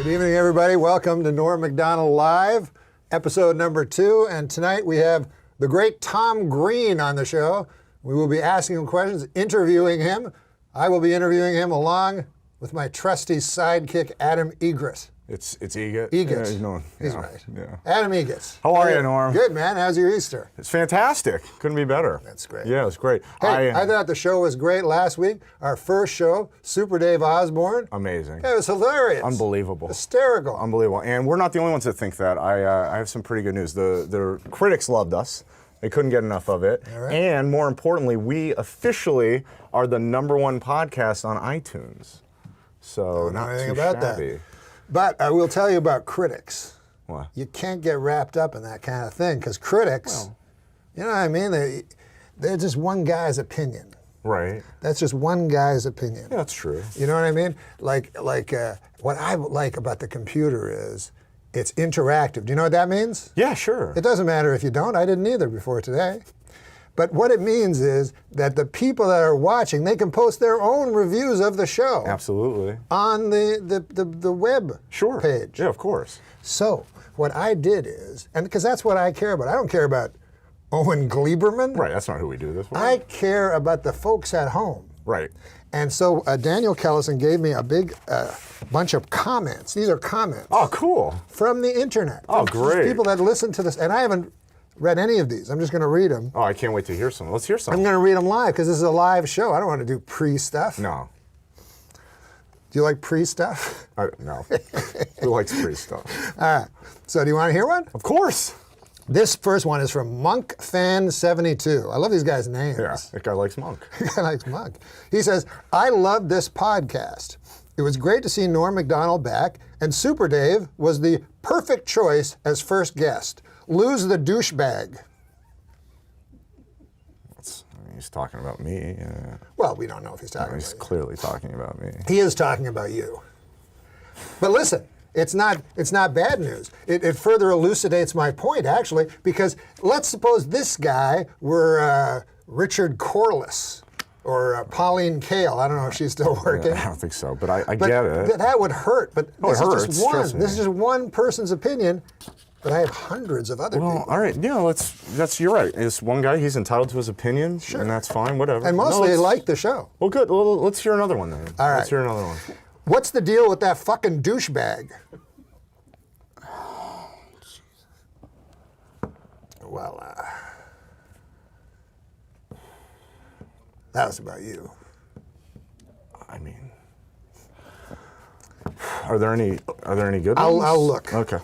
evening, everybody. Welcome to Norm MacDonald Live, episode number 2. And tonight we have the great Tom Green on the show. We will be asking him questions, interviewing him. I will be interviewing him along with my trusty sidekick, Adam Egret. It's Egret. Egret. Yeah, he's right. Yeah. Adam Egret. How are you, Norm? Good, man. How's your Easter? It's fantastic. Couldn't be better. That's great. Yeah, it's great. Hey, I thought the show was great last week. Our first show, Super Dave Osborne. Amazing. It was hilarious. Unbelievable. Hysterical. Unbelievable. And we're not the only ones that think that. I have some pretty good news. The critics loved us. They couldn't get enough of it. All right. And more importantly, we officially are the #1 podcast on iTunes. So not anything too about shabby. that. But I will tell you about critics. What? You can't get wrapped up in that kind of thing because critics, you know what I mean? They're just one guy's opinion. Right. That's just one guy's opinion. Yeah, that's true. You know what I mean? Like what I like about the computer is it's interactive. Do you know what that means? Yeah, sure. It doesn't matter if you don't. I didn't either before today. But what it means is that the people that are watching, they can post their own reviews of the show. Absolutely. On the web page. Yeah, of course. So what I did is, and because that's what I care about. I don't care about Owen Gleiberman. Right, that's not who we do this with. I care about the folks at home. Right. And so Daniel Kellison gave me a big bunch of comments. These are comments. Oh, cool. From the internet. Oh, From great. People that listen to this, and I haven't read any of these. I'm just going to read them. Oh, I can't wait to hear some. Let's hear some. I'm going to read them live because this is a live show. I don't want to do pre-stuff. No. Do you like pre-stuff? No. Who likes pre-stuff? All right. So do you want to hear one? Of course. This first one is from MonkFan72. I love these guys' names. Yeah, that guy likes Monk. That guy likes Monk. He says, I love this podcast. It was great to see Norm MacDonald back, and Super Dave was the perfect choice as first guest. Lose the douchebag. He's talking about me. Well, we don't know if he's talking about you. He's clearly talking about me. He is talking about you. But listen, it's not bad news. It further elucidates my point, actually, because let's suppose this guy were Richard Corliss or Pauline Kael. I don't know if she's still working. I don't think so, but I get it. That would hurt. But this is just one. Trust me. This is just one person's opinion. But I have hundreds of other people. All right, yeah, you're right. It's one guy, he's entitled to his opinion, sure. And that's fine, whatever. And mostly they like the show. Well, good. Well, let's hear another one then. All right. Let's hear another one. What's the deal with that fucking douchebag? Well, that was about you. I mean, are there any good ones? I'll look. Okay.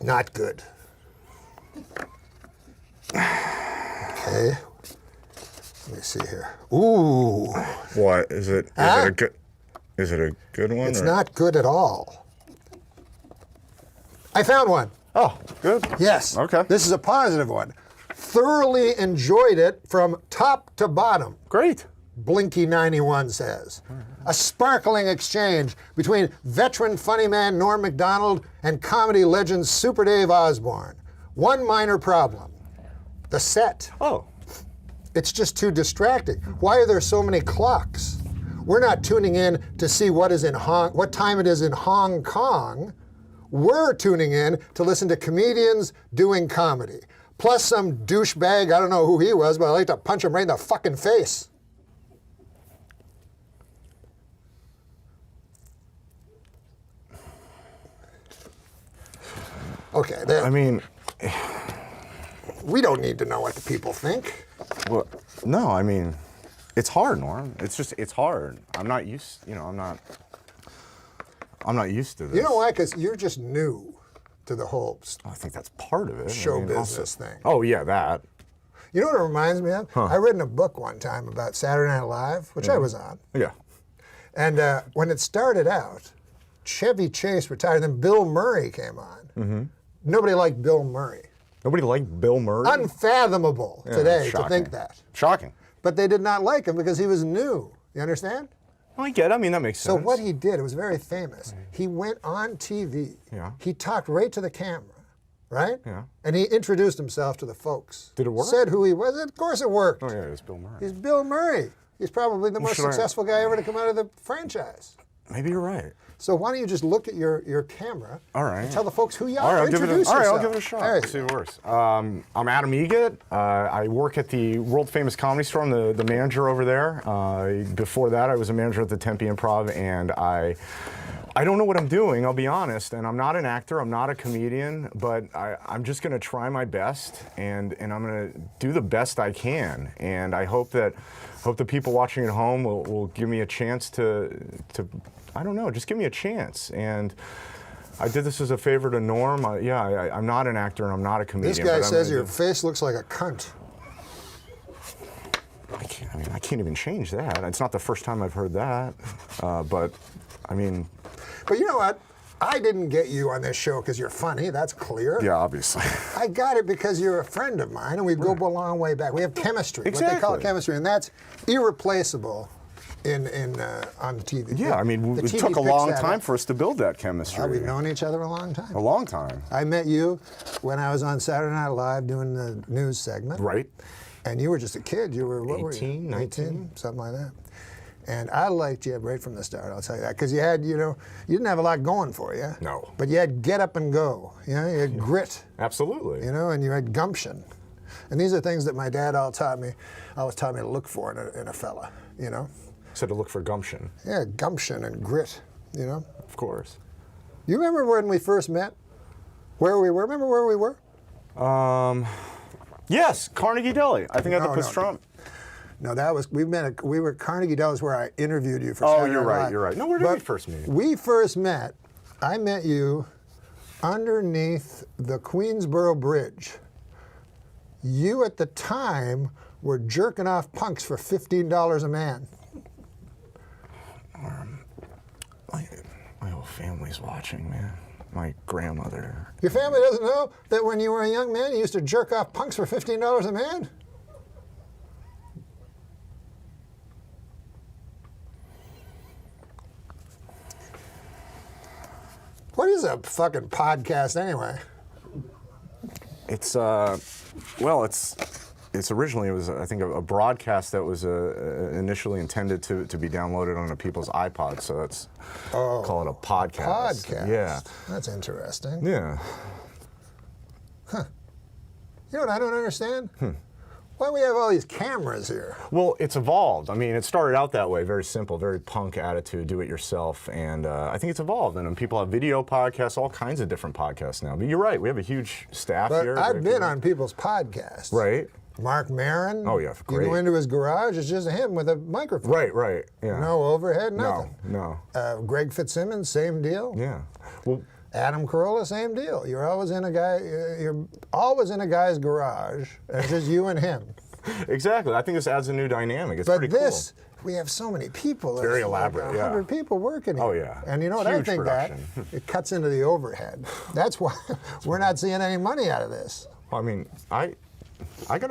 Not good. Okay. Let me see here. Ooh. What is it? Is it a good? Is it a good one? It's not good at all. I found one. Oh, good. Yes. Okay. This is a positive one. Thoroughly enjoyed it from top to bottom. Great. Blinky91 says. A sparkling exchange between veteran funny man Norm MacDonald and comedy legend Super Dave Osborne. One minor problem. The set. Oh. It's just too distracting. Why are there so many clocks? We're not tuning in to see what time it is in Hong Kong. We're tuning in to listen to comedians doing comedy. Plus some douchebag, I don't know who he was, but I'd like to punch him right in the fucking face. Okay. I mean, we don't need to know what the people think. Well, no, I mean, it's hard, Norm. It's hard. I'm not used to this. You know why? Because you're just new to the whole I think that's part of it. show business thing. Oh, yeah, that. You know what it reminds me of? Huh. I read in a book one time about Saturday Night Live, which I was on. Yeah. And when it started out, Chevy Chase retired, then Bill Murray came on. Mm-hmm. Nobody liked Bill Murray. Nobody liked Bill Murray? Unfathomable today to think that. Shocking. But they did not like him because he was new. You understand? Well, I get it. I mean, that makes sense. So what he did, it was very famous. He went on TV. Yeah. He talked right to the camera, right? Yeah. And he introduced himself to the folks. Did it work? Said who he was. Of course it worked. Oh, yeah, it's Bill Murray. He's Bill Murray. He's probably the most successful guy ever to come out of the franchise. Maybe you're right. So why don't you just look at your camera All right. and tell the folks who you are. All right, Introduce I'll yourself. give it a shot. There you Let's see go. what works. I'm Adam Egget. I work at the world famous Comedy Store. I'm the manager over there. Before that, I was a manager at the Tempe Improv, and I don't know what I'm doing, I'll be honest, and I'm not an actor, I'm not a comedian, but I'm just going to try my best, and I'm going to do the best I can, and I hope the people watching at home will give me a chance to I don't know, just give me a chance. And I did this as a favor to Norm. I'm not an actor and I'm not a comedian. This guy says your face looks like a cunt. I can't even change that. It's not the first time I've heard that, but I mean. But you know what? I didn't get you on this show because you're funny. That's clear. Yeah, obviously. I got it because you're a friend of mine, and we go a long way back. We have chemistry, what they call it chemistry, and that's irreplaceable on TV. Yeah, I mean, it took a long time for us to build that chemistry. We've known each other a long time. A long time. I met you when I was on Saturday Night Live doing the news segment. Right. And you were just a kid. You were, what 18, were you? 19. 18, something like that. And I liked you right from the start, I'll tell you that. Because you had, you didn't have a lot going for you. No. But you had get up and go. You had grit. Absolutely. And you had gumption. And these are things that my dad always taught me to look for in a fella, Said to look for gumption. Yeah, gumption and grit, Of course. You remember when we first met? Where we were? Remember where we were? Yes, Carnegie Deli. I think at the Pastrami. No, we were at Carnegie Deli where I interviewed you for Oh, Saturday you're Night right, Live. you're right. No, where did we first meet? We first met, I met you underneath the Queensboro Bridge. You at the time were jerking off punks for $15 a man. My whole family's watching, man. My grandmother. Your family doesn't know that when you were a young man, you used to jerk off punks for $15 a man? What is a fucking podcast anyway? It's originally, it was, I think, a broadcast that was initially intended to be downloaded onto people's iPods, so that's, call it a podcast. Podcast. Yeah. That's interesting. Yeah. Huh. You know what I don't understand? Why do we have all these cameras here? Well, it's evolved. I mean, it started out that way, very simple, very punk attitude, do it yourself, and I think it's evolved. And people have video podcasts, all kinds of different podcasts now. But you're right, we have a huge staff here. I've been on people's podcasts. Right. Mark Maron. Oh, yeah, great. You go into his garage, it's just him with a microphone. Right, yeah. No overhead, nothing. No. Greg Fitzsimmons, same deal. Yeah. Well, Adam Carolla, same deal. You're always in a guy's garage, and it's just you and him. Exactly. I think this adds a new dynamic. It's pretty cool. We But have so many people. Very There's elaborate, like 100 people working here. Oh, yeah. And you know what Huge I think production. that? It cuts into the overhead. That's why we're not seeing any money out of this. I mean, I got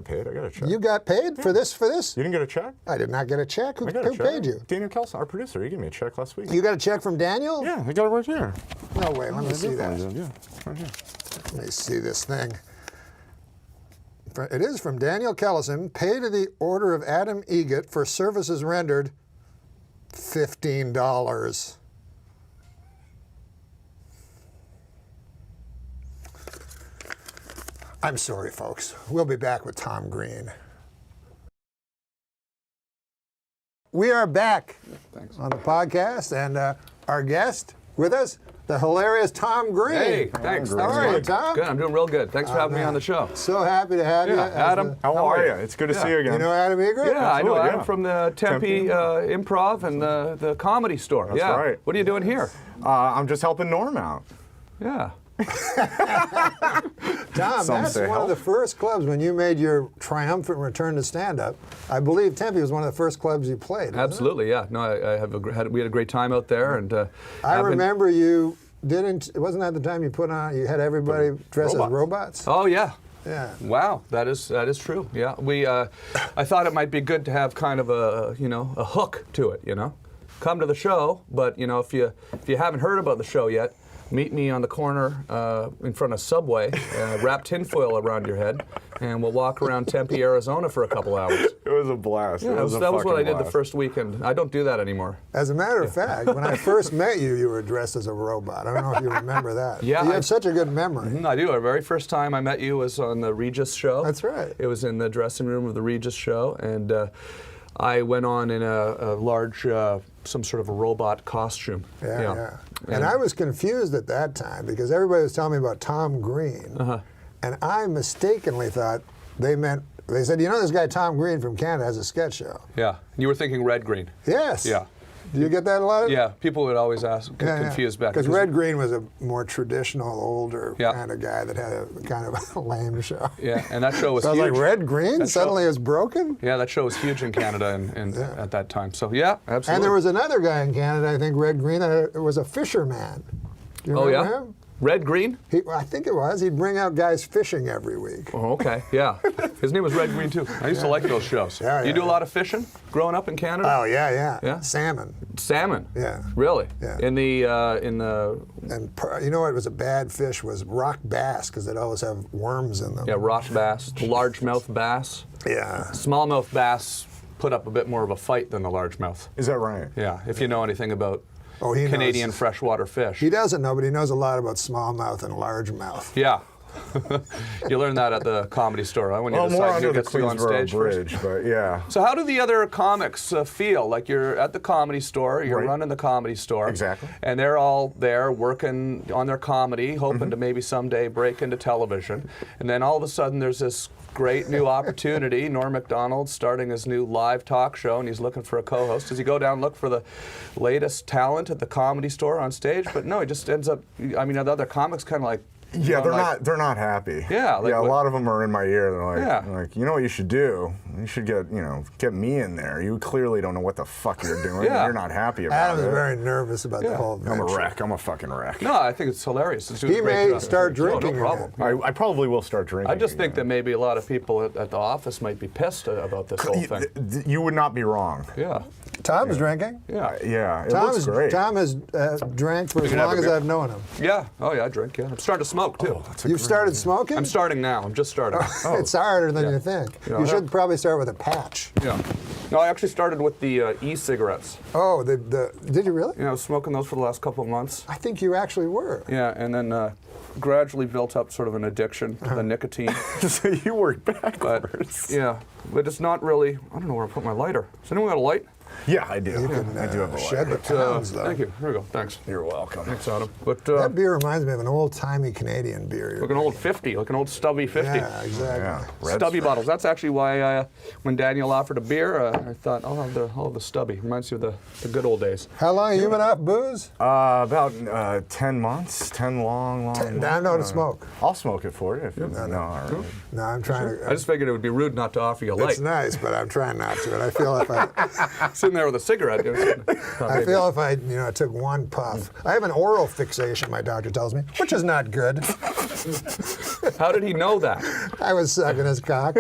paid. I got a check. You got paid for this? You didn't get a check? I did not get a check. Who paid you? Daniel Kelson, our producer. He gave me a check last week. You got a check from Daniel? Yeah, I got it right here. No way. Let me see that. Yeah, right here. Let me see this thing. It is from Daniel Kellison. Pay to the order of Adam Egget for services rendered, $15. I'm sorry, folks. We'll be back with Tom Green. We are back on the podcast, and our guest with us, the hilarious Tom Green. Hey, thanks. How are you, Tom? Good, I'm doing real good. Thanks for having me on the show. So happy to have you. Yeah, Adam. How are you? It's good to see you again. You know Adam Egret? Yeah, I know Absolutely, Adam from the Tempe Improv and the Comedy Store. That's right. What are you doing here? I'm just helping Norm out. Yeah. Tom, that's one of the first clubs when you made your triumphant return to stand-up. I believe Tempe was one of the first clubs you played. Absolutely, yeah. No, we had a great time out there, and I remember you didn't. Wasn't that the time you you had everybody dressed as robots? Oh yeah. Yeah. Wow, that is true. Yeah, I thought it might be good to have kind of a hook to it. Come to the show, but if you haven't heard about the show yet, meet me on the corner in front of Subway, wrap tinfoil around your head, and we'll walk around Tempe, Arizona for a couple hours. It was a blast. Yeah, that was what I did the first weekend. I don't do that anymore. As a matter of fact, when I first met you, you were dressed as a robot. I don't know if you remember that. Yeah, You have such a good memory. I do. Our very first time I met you was on the Regis show. That's right. It was in the dressing room of the Regis show, and I went on in a large, some sort of a robot costume. Yeah. And I was confused at that time because everybody was telling me about Tom Green, and I mistakenly thought they said, you know, this guy Tom Green from Canada has a sketch show. Yeah. You were thinking Red Green. Yes. Yeah. Do you get that a lot? Yeah. People would always ask, get confused back. Because Red Green was a more traditional, older Yeah. kind of guy that had a kind of a lame show. Yeah, and that show was So I was huge. like, Red Green suddenly is broken? Yeah, that show was huge in Canada and at that time. So yeah, absolutely. And there was another guy in Canada, I think Red Green, that was a fisherman. Do you remember him? Red Green? I think it was. He'd bring out guys fishing every week. Oh, okay. Yeah. His name was Red Green too. I used to like those shows. Yeah, you do a lot of fishing growing up in Canada? Oh yeah. Yeah? Salmon. Salmon. Yeah. Really? Yeah. In the And you know what was a bad fish was rock bass because they'd always have worms in them. rock bass, largemouth bass. Yeah. Smallmouth bass put up a bit more of a fight than the largemouth. Is that right? Yeah, if you know anything about He Canadian knows. freshwater fish. He doesn't know, but he knows a lot about smallmouth and largemouth. Yeah. You learn that at the Comedy Store, when you Well, more decide under who the gets to go on Queensboro stage first. Bridge, but yeah. So how do the other comics feel? Like you're at the Comedy Store, you're Right. running the Comedy Store. Exactly. And they're all there working on their comedy, hoping to maybe someday break into television. And then all of a sudden there's this great new opportunity. Norm MacDonald starting his new live talk show, and he's looking for a co-host. Does he go down and look for the latest talent at the Comedy Store on stage? But no, he just ends up, I mean, the other comics kind of like, Yeah, they're not happy. Yeah, like a what- lot of them are in my ear. They're Yeah. like, you know what you should do? You should get me in there. You clearly don't know what the fuck you're doing. Yeah. You're not happy about Adam's it. very nervous about the whole I'm a venture. wreck. I'm a fucking wreck. no, I think it's hilarious. It's doing He a great may job. start drinking No problem. I probably will start drinking. I just think that again. maybe a lot of people at the office might be pissed about this whole thing. You would not be wrong. Yeah. Tom's drinking. Yeah. Yeah, it looks great. Tom has drank for as can have long a as beer. I've known him. Yeah. Oh, yeah, I drink, yeah. I'm starting to smoke, too. You've started smoking? I'm starting now. I'm just starting. It's harder than you think. Yeah. You should probably start with a patch. Yeah. No, I actually started with the e-cigarettes. Oh, did you really? You know, I was smoking those for the last couple of months. I think you actually were. Yeah, and then gradually built up sort of an addiction to the nicotine. So you work But, backwards. yeah, but it's not really, I don't know where I put my lighter. Does anyone got a light? Yeah, I do. You can I do have a shed lighter. the pounds, though. Thank you. Here we go. Thanks. You're welcome. Thanks, Adam. But That beer reminds me of an old-timey Canadian beer. like an old 50, like an old stubby 50. Yeah, exactly. Yeah. Red Stubby Stripe. bottles. That's actually why when Daniel offered a beer, I thought, I'll have the stubby. Reminds you of the good old days. How long have you been off booze? About 10 months. 10 long months. I know to smoke. I'll smoke it for you. If you no, all right. No, I'm trying to. I just figured it would be rude not to offer you a light. It's nice, but I'm trying not to. And I feel if I, Sitting there with a cigarette. I feel if I, took one puff. I have an oral fixation, my doctor tells me, which is not good. How did he know that? I was sucking his cock.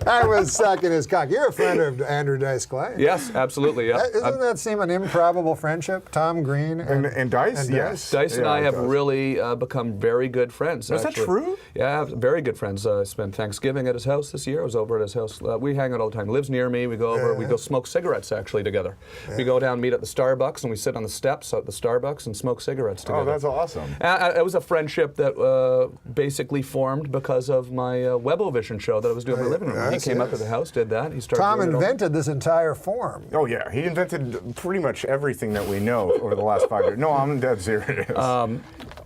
I was sucking his cock. You're a friend of Andrew Dice Clay. Yes, absolutely. Yeah. Doesn't that seem an improbable friendship? Tom Green And Dice? and Yes. Dice and Yeah, I it have does. really become very good friends. Is that actually. true? Yeah, very good friends. I spent Thanksgiving at his house this year. I was over at his house. We hang out all the time. He lives near me. We go over. We go smoke cigarettes actually together. We go down, meet at the Starbucks, and we sit on the steps at the Starbucks and smoke cigarettes together. Oh, that's awesome. It was a friendship that basically formed because of my Webovision show that I was doing in my living room. He Yes, came up to yes. the house, did that. He started. Tom doing it all. invented this entire form. Oh, yeah. He invented pretty much everything that we know over the last 5 years. No, I'm dead serious.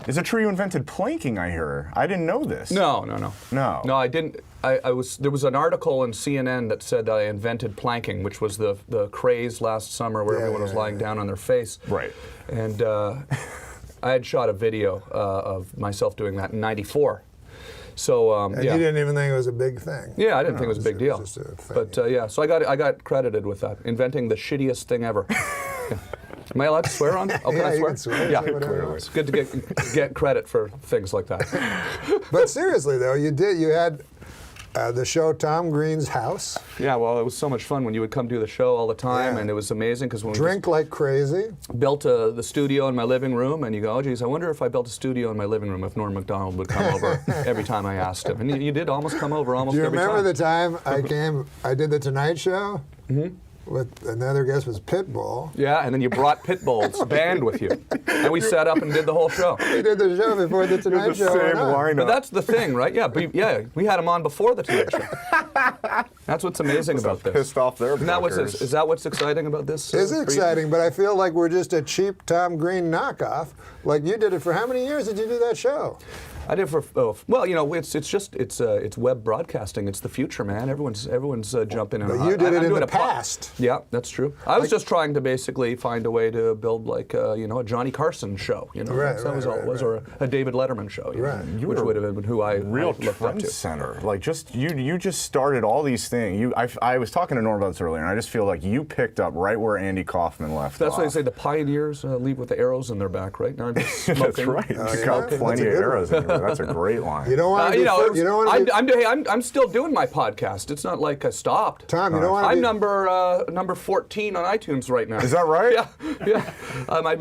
Is it true you invented planking, I hear? I didn't know this. No. No, I didn't. There was an article in CNN that said that I invented planking, which was the craze last summer where everyone was lying down on their face. Right. And I had shot a video of myself doing that in '94. So And yeah. you didn't even think it was a big thing. Yeah, I didn't think it was a big deal. just a thing. But yeah, so I got credited with that, inventing the shittiest thing ever. Yeah. Am I allowed to swear on? Oh, can Yeah, I you swear? can swear, Yeah, say whatever you clearly. want. It's good to get credit for things like that. But seriously though, you had the show Tom Green's House. Yeah, well, it was so much fun when you would come do the show all the time, Yeah. and it was amazing because when Drink like crazy. we built the studio in my living room, and you go, oh, geez, I wonder if I built a studio in my living room if Norm MacDonald would come over every time I asked him. And you did almost come over almost Do you every remember time. the time I did the Tonight Show? With another guest was Pitbull. Yeah, and then you brought Pitbull's band with you, and we sat up and did the whole show. We did the show before the Tonight the Show. same went on. lineup. But that's the thing, right? Yeah, we had him on before the Tonight Show. That's what's amazing about this. Pissed off their Isn't that what's, bookers. is that what's exciting about this? It's for you? exciting, but I feel like we're just a cheap Tom Green knockoff. Like you did it for how many years did you do that show? I did for well, you know, it's web broadcasting. It's the future, man. Everyone's jumping in. But you did it I'm in doing the a pod- past. Yeah, that's true. I was just trying to basically find a way to build like a Johnny Carson show. You know, Right, that was all it was, or a David Letterman show. You Right. know, You which were would have been who I Real looked up trend to. center. Like you just started all these things. I was talking to Norm about this earlier, and I just feel like you picked up right where Andy Kaufman left That's off. why they say the pioneers leave with the arrows in their back, right? Now I'm just smoking. That's right. You yeah? got That's plenty a of good arrows in there. That's a great line. You don't want to You know, you don't want to be I'm still doing my podcast. It's not like I stopped. Tom, you don't want to I'm be number 14 on iTunes right now. Is that right? Yeah.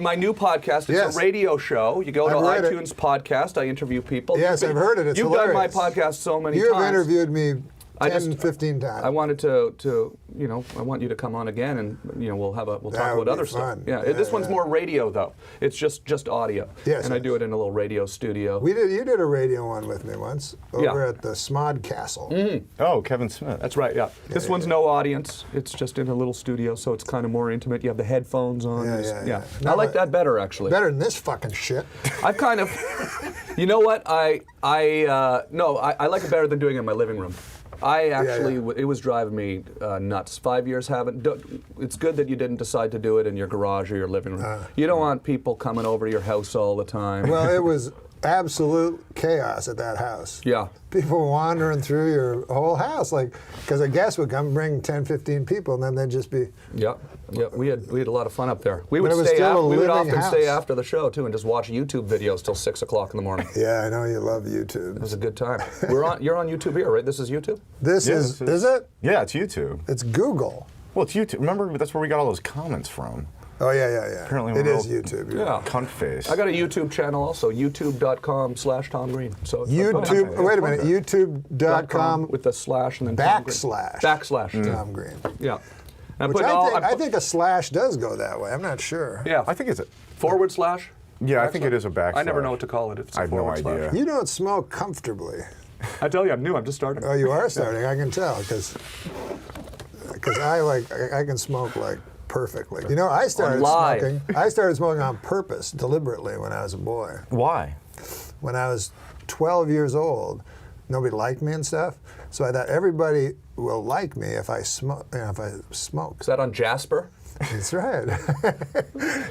My new podcast is Yes. a radio show. You go to I've heard it. iTunes podcast. I interview people. Yes, I've heard it. It's You've hilarious. done my podcast so many You times. have interviewed me I 10, 15 times. I wanted to I want you to come on again, and we'll talk That would about be other stuff. fun. Yeah, Yeah, this one's yeah. more radio though. It's just audio. Yes, and I yes. do it in a little radio studio. You did a radio one with me once over Yeah. at the Smod Castle. Oh, Kevin Smith. That's right, yeah. This one's no audience. It's just in a little studio, so it's kind of more intimate. You have the headphones on. Yeah, It's- yeah, yeah. I No, like but- that better, actually. Better than this fucking shit. I've kind of, you know what? I like it better than doing it in my living room. I actually, it was driving me nuts. 5 years it's good that you didn't decide to do it in your garage or your living room. You don't want people coming over to your house all the time. Well, it was absolute chaos at that house. Yeah. People wandering through your whole house, like, because a guest would come bring 10, 15 people, and then they'd just be. Yeah, we had a lot of fun up there. We would it was stay still a we would living often stay house. after the show too and just watch YouTube videos till 6 o'clock in the morning. Yeah, I know you love YouTube. It was a good time. You're on YouTube here, right? This is YouTube? This Yeah, is this is- it? Yeah, it's YouTube. It's Google. Well, it's YouTube. Remember, that's where we got all those comments from. Oh yeah. Apparently it we're is real- YouTube. Yeah. Cunt face. I got a YouTube channel also, youtube.com/Tom Green. So YouTube. Wait a minute. YouTube.com with the slash and then Tom Green. /. Tom Green. Yeah. And Which putting all- I think a slash does go that way. I'm not sure. Yeah. I think it's a. /. Yeah, I think it is a backslash. I never know what to call it if it's I a have no forward idea. slash. You don't smoke comfortably. I tell you, I'm new. I'm just starting. Oh, you are starting. I can tell because I can smoke like perfectly. You know, I started live. smoking. I started smoking on purpose, deliberately, when I was a boy. Why? When I was 12 years old, nobody liked me and stuff. So I thought everybody will like me if I smoke. Is that on Jasper? That's right.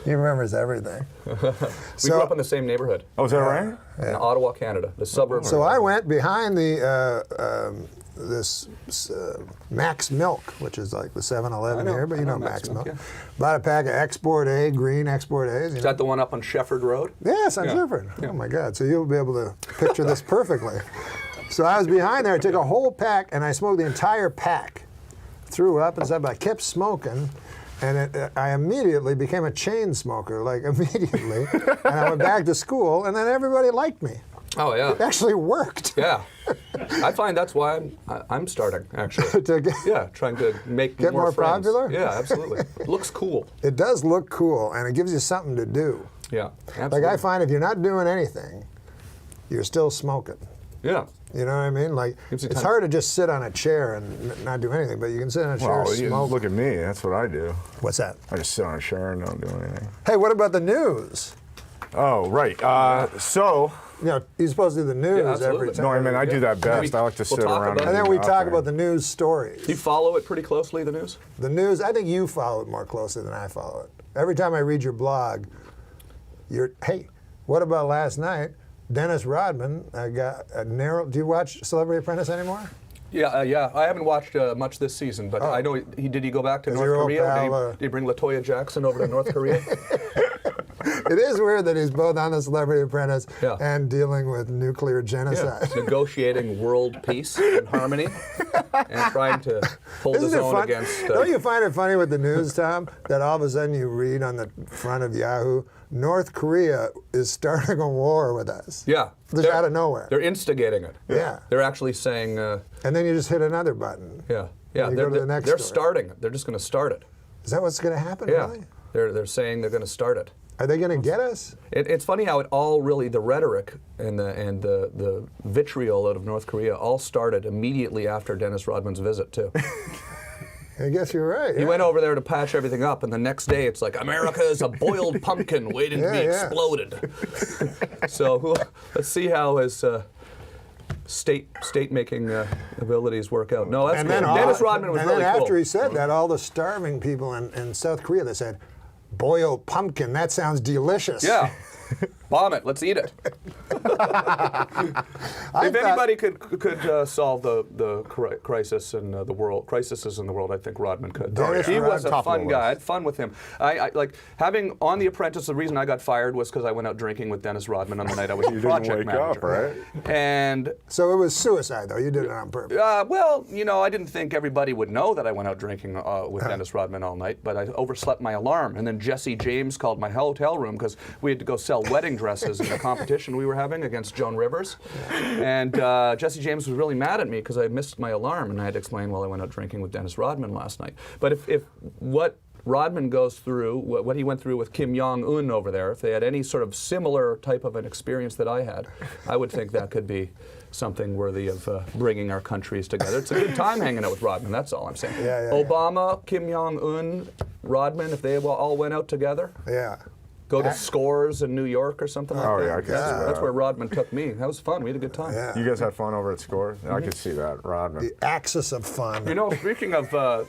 He remembers everything. We grew up in the same neighborhood Oh, is that right? in Ottawa, Canada, the suburbs. So I went behind this Max Milk, which is like the 7-Eleven here, but you know Max Milk. yeah. Bought a pack of Export A, green Export A's. You Is know? that the one up on Shefford Road? Yes, on Yeah. Shefford. Yeah. Oh my God! So you'll be able to picture this perfectly. So I was behind there. I took a whole pack and I smoked the entire pack. Threw up and stuff. But I kept smoking. And I immediately became a chain smoker, like immediately. And I went back to school, and then everybody liked me. Oh yeah. It actually worked. Yeah. I find that's why I'm starting actually. To get- Yeah, trying to make Get more friends. popular? Yeah, absolutely. It looks cool. It does look cool, and it gives you something to do. Yeah, absolutely. Like I find if you're not doing anything, you're still smoking. Yeah. You know what I mean? Like Gives you it's time. hard to just sit on a chair and not do anything, but you can sit on a chair, Well, you smoke. look at me. That's what I do. What's that? I just sit on a chair and don't do anything. Hey, what about the news? Oh, right. So, You know, you're supposed to do the news Yeah, absolutely. every time. no, I mean, I do that best. Maybe I like to we'll sit talk around. about And it. then we do talk nothing. about the news stories. Do you follow it pretty closely, the news? The news, I think you follow it more closely than I follow it. Every time I read your blog, hey, what about last night? Dennis Rodman got a narrow. Do you watch Celebrity Apprentice anymore? Yeah, yeah. I haven't watched much this season, but I know did he go back to Is North your old Korea? pal, Did he bring LaToya Jackson over to North Korea? It is weird that he's both on The Celebrity Apprentice Yeah. and dealing with nuclear genocide. Negotiating world peace and harmony and trying to hold his own against. Don't you find it funny with the news, Tom, that all of a sudden you read on the front of Yahoo, North Korea is starting a war with us. Yeah. Just out of nowhere. They're instigating it. Yeah. They're actually saying. And then you just hit another button. Yeah. You go to the next they're story. starting it. They're just going to start it. Is that what's going to happen, Yeah. really? They're saying they're going to start it. Are they going to get us? It's funny how it all really, the rhetoric and the vitriol out of North Korea all started immediately after Dennis Rodman's visit, too. I guess you're right. He went over there to patch everything up, and the next day it's like, America is a boiled pumpkin waiting to be exploded. So let's see how his state-making abilities work out. No, that's cool. Dennis Rodman was really cool. And then after he said that, all the starving people in South Korea, they said, boiled pumpkin, that sounds delicious. Yeah. Bomb it. Let's eat it. If anybody could solve the crisis in the world, crises in the world, I think Rodman could. He was a fun guy. I had fun with him. I like having on The Apprentice. The reason I got fired was because I went out drinking with Dennis Rodman on the night I was project manager. Up, right? And so it was suicide, though. You did it on purpose. well, I didn't think everybody would know that I went out drinking with Dennis Rodman all night, but I overslept my alarm, and then Jesse James called my hotel room because we had to go sell wedding dresses in a competition we were having against Joan Rivers. And Jesse James was really mad at me because I missed my alarm, and I had to explain, well, I went out drinking with Dennis Rodman last night. But if what Rodman goes through, what he went through with Kim Jong-un over there, if they had any sort of similar type of an experience that I had, I would think that could be something worthy of bringing our countries together. It's a good time hanging out with Rodman, that's all I'm saying. Obama, Kim Jong-un, Rodman, if they all went out together. Yeah. Go to Scores in New York or something like that. Oh, yeah, I could see that. That's where Rodman took me. That was fun. We had a good time. Yeah. You guys had fun over at Scores? I could see that, Rodman. The axis of fun. Speaking of,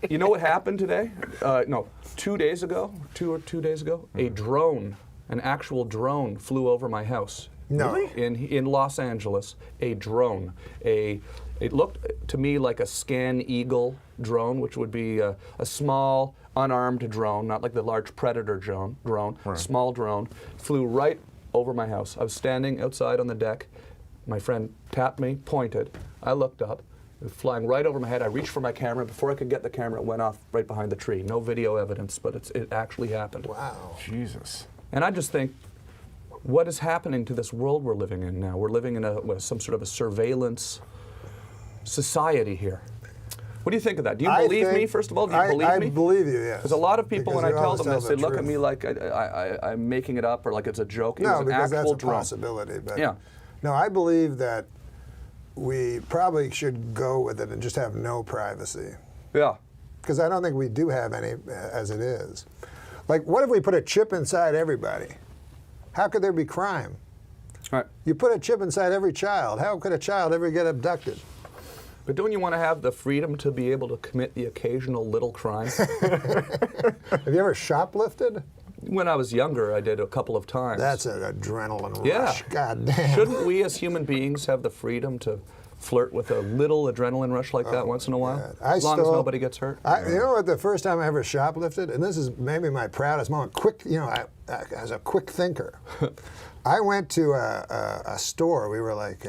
you know what happened today? No, 2 days ago, two days ago, a drone, an actual drone flew over my house. No. In Los Angeles, a drone. It looked to me like a Scan Eagle drone, which would be a small, unarmed drone, not like the large Predator drone, Right. Small drone, flew right over my house. I was standing outside on the deck. My friend tapped me, pointed. I looked up. It was flying right over my head. I reached for my camera. Before I could get the camera, it went off right behind the tree. No video evidence, but it actually happened. Wow. Jesus. And I just think, what is happening to this world we're living in now? We're living in some sort of a surveillance society here. What do you think of that? Do you believe me, first of all? Do you believe me? I believe you, yes. Because a lot of people, when I tell them this, they look at truth. me like I'm making it up or like it's a joke. It No, was an because that's actual a drone. possibility. But Yeah. No, I believe that we probably should go with it and just have no privacy. Yeah. Because I don't think we do have any as it is. Like, what if we put a chip inside everybody? How could there be crime? Right. You put a chip inside every child. How could a child ever get abducted? But don't you want to have the freedom to be able to commit the occasional little crime? Have you ever shoplifted? When I was younger, I did a couple of times. That's an adrenaline rush. Yeah. God damn. Shouldn't we as human beings have the freedom to flirt with a little adrenaline rush like that once in a while? God. As long as nobody gets hurt? You know what? The first time I ever shoplifted, and this is maybe my proudest moment. I as a quick thinker, I went to a store. We were like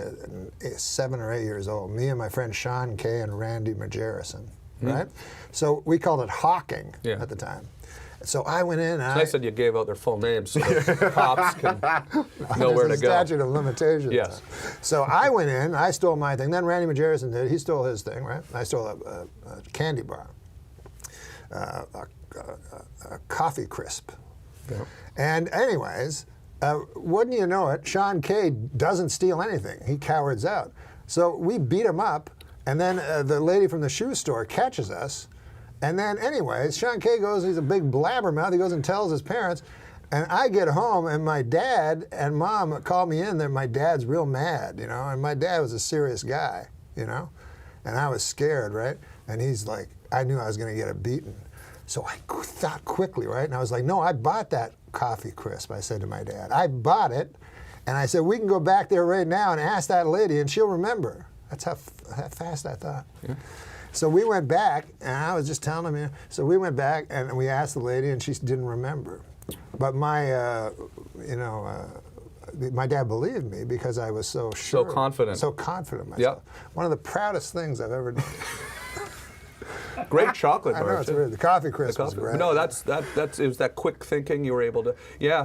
7 or 8 years old. Me and my friend Sean Kay and Randy Majerison, right? So we called it hawking at the time. So I went in. It's nice that you gave out their full names so the cops can know where to go. Statute of limitations. Yes. So I went in. I stole my thing. Then Randy Majerison did. He stole his thing, right? I stole a candy bar, a coffee crisp. Yeah. And anyways, wouldn't you know it, Sean Kay doesn't steal anything. He cowards out. So we beat him up, and then the lady from the shoe store catches us. And then anyways, Sean Kay goes, he's a big blabbermouth, he goes and tells his parents. And I get home, and my dad and mom call me in there. My dad's real mad, and my dad was a serious guy, and I was scared, right? And he's like, I knew I was going to get a beating. So I thought quickly, right? And I was like, no, I bought that coffee crisp, I said to my dad. I bought it, and I said, we can go back there right now and ask that lady, and she'll remember. That's how fast I thought. Yeah. So we went back, and I was just telling him, so we went back, and we asked the lady, and she didn't remember. But my, my dad believed me because I was so sure. So confident. So confident in myself. Yep. One of the proudest things I've ever done. Great chocolate I know, bar. it's too. weird. The coffee The crisp was coffee. great. No, it was that quick thinking you were able to. Yeah.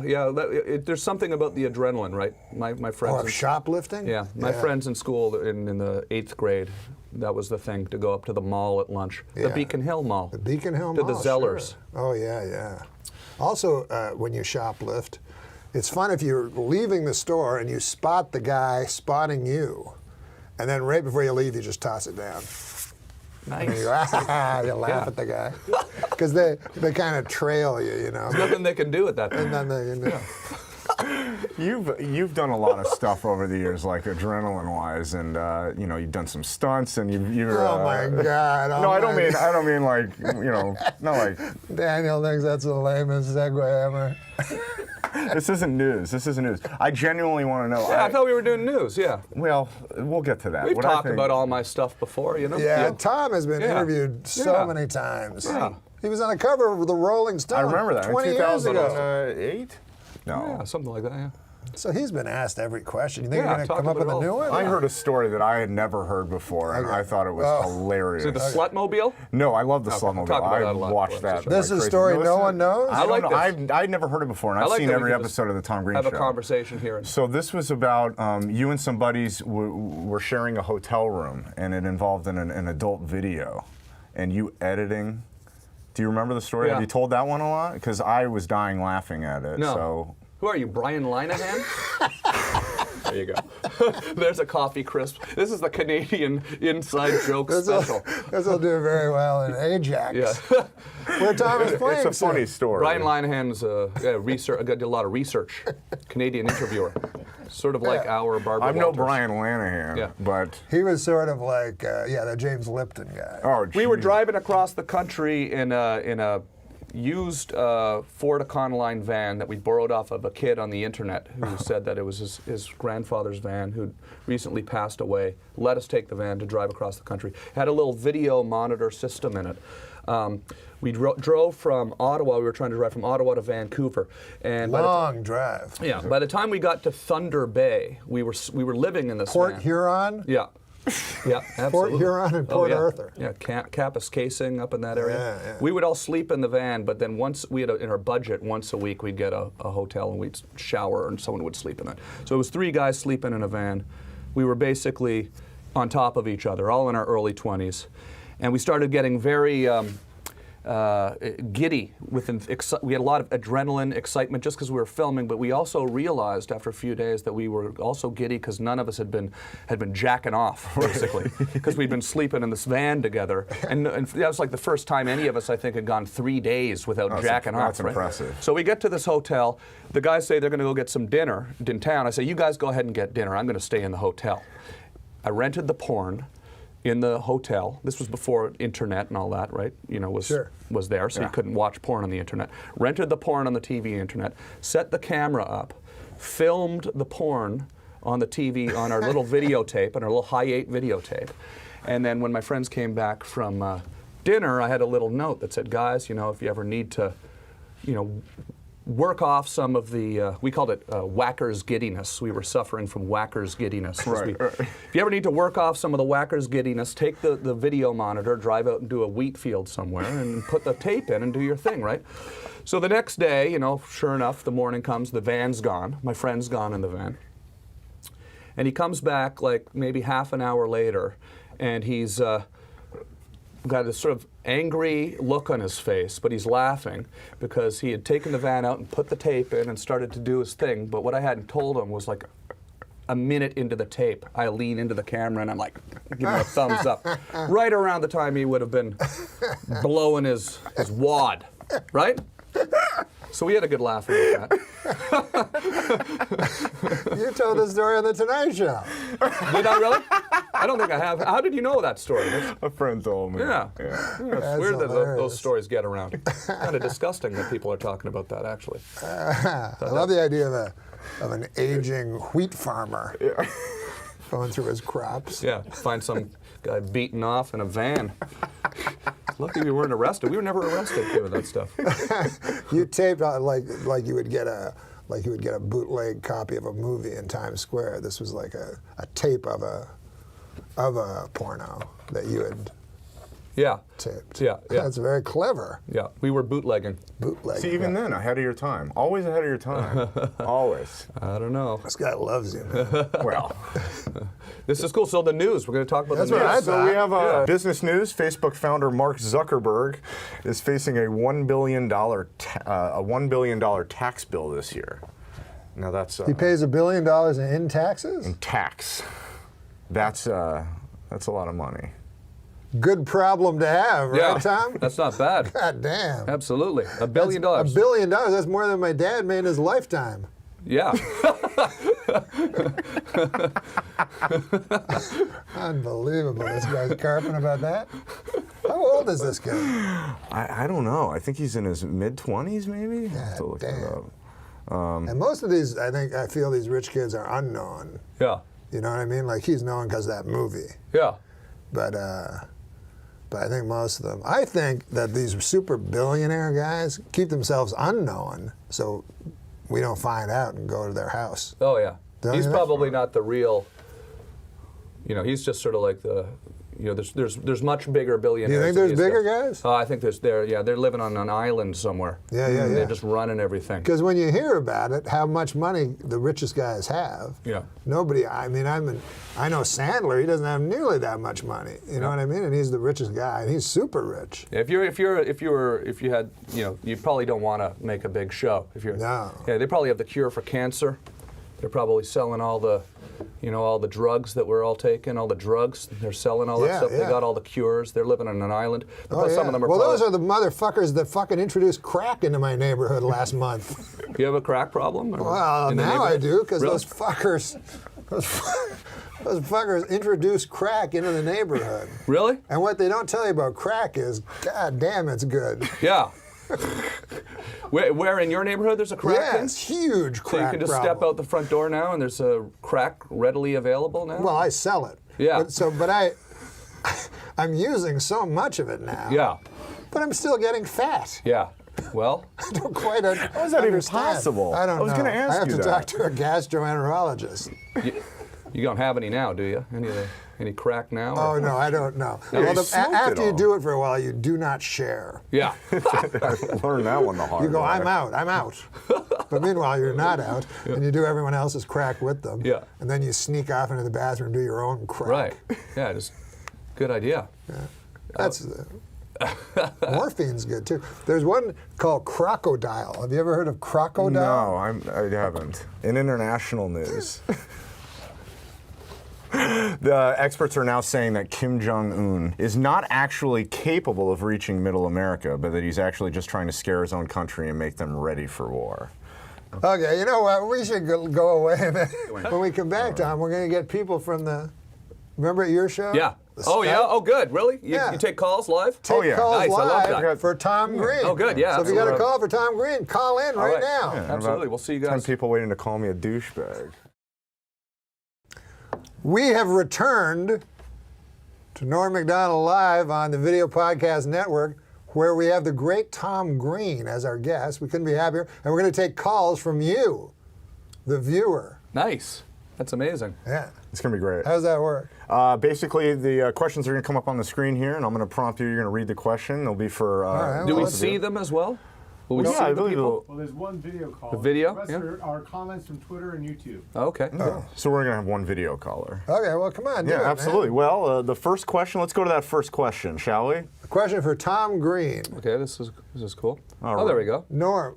There's something about the adrenaline, right? My friends. Oh, of shoplifting? Yeah, my friends in school in the 8th grade, that was the thing, to go up to the mall at lunch. The Yeah. Beacon Hill Mall. The Beacon Hill To Mall, the Zellers. sure. Oh, yeah. Also, when you shoplift, it's fun if you're leaving the store and you spot the guy spotting you, and then right before you leave, you just toss it down. And Nice. you go, you laugh at the guy. Because they kind of trail you, you know. There's nothing they can do at that And point. then they, You've done a lot of stuff over the years, like adrenaline-wise, and you've done some stunts, and you've. oh my God. No, oh I my don't mean like not like. Daniel thinks that's the lamest segue ever. This isn't news. I genuinely want to know. Yeah, I thought we were doing news. Yeah, Well, we'll get to that. we've What I talked think- about all my stuff before. You know. Yeah, Tom has been Yeah. interviewed so Yeah. many times. Yeah. He was on the cover of the Rolling Stone I remember that 20 in years ago. 2008. No. Yeah, something like that. Yeah. So he's been asked every question. You think Yeah, you're going to talk come up about with it a new all. one? I heard a story that I had never heard before, and Okay. I thought it was Oh. hilarious. Is it the Slutmobile? No, I love the Slumobile. talk about that I a lot. watched Well, that. this is like a crazy. story no listen, one knows? I I don't like know. I'd never heard it before, and I I've like seen that we every can just episode of the Tom Green Have Show. a conversation here. So this was about you and some buddies were sharing a hotel room, and it involved an adult video, and you editing. Do you remember the story? Yeah. Have you told that one a lot? Because I was dying laughing at it. No. So Who are you, Brian Linehan? There you go. There's a coffee crisp. This is the Canadian inside joke special. This will do very well in Ajax, Yeah. where Tom is playing. it's a funny story. Brian Linehan's did a lot of research. Canadian interviewer. Sort of like Yeah. our Barbara I'm no Walters. Brian Lanahan, Yeah. but He was sort of like, the James Lipton guy. oh, We were geez. driving across the country in a used Ford Econoline van that we borrowed off of a kid on the internet who said that it was his grandfather's van who'd recently passed away. Let us take the van to drive across the country. Had a little video monitor system in it. We drove from Ottawa. We were trying to drive from Ottawa to Vancouver, and Long drive. by the time we got to Thunder Bay, we were living in this Port van. Huron? Yeah. Yeah, absolutely. Port Huron and Port yeah. Arthur. Yeah, Kapuskasing up in that area. Yeah. We would all sleep in the van, but then once we had in our budget, once a week we'd get a hotel and we'd shower and someone would sleep in it. So it was 3 guys sleeping in a van. We were basically on top of each other, all in our early 20s. And we started getting very giddy. We had a lot of adrenaline, excitement just because we were filming, but we also realized after a few days that we were also giddy because none of us had been jacking off, basically, because we'd been sleeping in this van together. And that was like the first time any of us, I think, had gone 3 days without jacking off. That's impressive. So we get to this hotel. The guys say they're going to go get some dinner in town. I say, you guys go ahead and get dinner. I'm going to stay in the hotel. I rented the porn in the hotel. This was before internet and all that, right? Was there, so you couldn't watch porn on the internet. Rented the porn on the TV internet, set the camera up, filmed the porn on the TV on our little videotape, on our little Hi8 videotape. And then when my friends came back from dinner, I had a little note that said, guys, if you ever need to, work off some of the, we called it whacker's giddiness. We were suffering from whacker's giddiness. Right. If you ever need to work off some of the whacker's giddiness, take the video monitor, drive out and do a wheat field somewhere and put the tape in and do your thing, right? So the next day, sure enough, the morning comes, the van's gone. My friend's gone in the van. And he comes back like maybe half an hour later, and he's got a sort of angry look on his face, but he's laughing because he had taken the van out and put the tape in and started to do his thing. But what I hadn't told him was like a minute into the tape, I lean into the camera and I'm like, give him a thumbs up. Right around the time he would have been blowing his wad, right? So we had a good laugh about that. You told the story on The Tonight Show. Did I really? I don't think I have. How did you know that story? A friend told me. Yeah. Yeah. It's weird that hilarious. those stories get around. Kind of disgusting that people are talking about that, actually. I love the idea of an aging wheat farmer going through his crops. Yeah, find some guy beaten off in a van. Lucky we weren't arrested. We were never arrested doing that stuff. You taped like you would get a bootleg copy of a movie in Times Square. This was like a tape of a porno that you had Yeah. taped. Yeah. That's very clever. Yeah. We were bootlegging. Bootleg. See, even then, ahead of your time. Always ahead of your time. Always. I don't know. This guy loves you, man. Well. This is cool. So the news. We're going to talk about That's the news. what I So we have business news. Facebook founder Mark Zuckerberg is facing a $1 billion tax bill this year. Now that's He pays $1 billion in taxes? tax. That's a lot of money. Good problem to have, right, Yeah. Tom? That's not bad. God damn. Absolutely. $1 billion. $1 billion, that's more than my dad made in his lifetime. Yeah. Unbelievable. This guy's carping about that. How old is this guy? I don't know. I think he's in his mid-20s, maybe? I have to look that damn. up. And most of these, I feel these rich kids are unknown. Yeah. You know what I mean? Like he's known because of that movie. Yeah. But I think most of them, I think that these super billionaire guys keep themselves unknown so we don't find out and go to their house. Oh, yeah. Don't He's you? probably not the real, he's just sort of like the, there's much bigger billionaires. Do you think than there's these bigger guys? guys? I think they're living on an island somewhere. Yeah. They're just running everything. Because when you hear about it, how much money the richest guys have, Yeah. nobody. I mean, I know Sandler. He doesn't have nearly that much money. You know what I mean? And he's the richest guy, and he's super rich. Yeah, if you had, you probably don't want to make a big show. No. Yeah, they probably have the cure for cancer. They're probably selling all the, all the drugs that we're all taking, all the drugs. They're selling all that Yeah, stuff. yeah. They got all the cures. They're living on an island. Oh, Some yeah. of them are Well, probably, those are the motherfuckers that fucking introduced crack into my neighborhood last month. You have a crack problem? Or Well, in the now I neighborhood? do, because Really? those fuckers introduced crack into the neighborhood. Really? And what they don't tell you about crack is, god damn, it's good. Yeah. Where in your neighborhood there's a crack Yeah, den? it's huge So crack you can just problem. step out the front door now and there's a crack readily available now? Well, I sell it. Yeah. But I'm using so much of it now. Yeah. But I'm still getting fat. Yeah. Well, I don't quite understand. How is that even possible? I don't know. I was gonna ask I have you to that. talk to a gastroenterologist. you don't have any now, do you? Any crack now? Oh, or- no, I don't know. Yeah, Well, you smoked after it you all. do it for a while, you do not share. Yeah. Learn that one the hard way. You go, I'm out. But meanwhile, you're not out, and you do everyone else's crack with them. Yeah. And then you sneak off into the bathroom and do your own crack. Right. Yeah, just good idea. That's morphine's good too. There's one called crocodile. Have you ever heard of crocodile? No, I haven't. In international news, the experts are now saying that Kim Jong-un is not actually capable of reaching Middle America, but that he's actually just trying to scare his own country and make them ready for war. Okay, you know what? We should go away. When we come back, Tom, we're going to get people from the. Remember at your show? Yeah. The Oh, yeah? Skype? Oh, good. Really? Yeah. You take calls live? Take Oh, yeah. calls Nice, I love live that. for Tom Green. Oh, good, yeah, So if you got a absolutely. call for Tom Green, call in All right right. now. Yeah, Absolutely. about We'll see you 10 guys. people waiting to call me a douchebag. We have returned to Norm MacDonald Live on the Video Podcast Network, where we have the great Tom Green as our guest. We couldn't be happier. And we're going to take calls from you, the viewer. Nice. That's amazing. Yeah. It's going to be great. How does that work? Basically, the questions are going to come up on the screen here, and I'm going to prompt you. You're going to read the question. They'll be for. right, Do well, we let's see them as well? Will we Yeah, see I the believe people? Well, there's one video call. The video? The rest Yeah. are comments from Twitter and YouTube. Okay. So we're going to have one video caller. Okay, well, come on. Do Yeah, it, absolutely. Man. Well, the first question. Let's go to that first question, shall we? A question for Tom Green. Okay, this is cool. All Oh, there right. we go. Norm,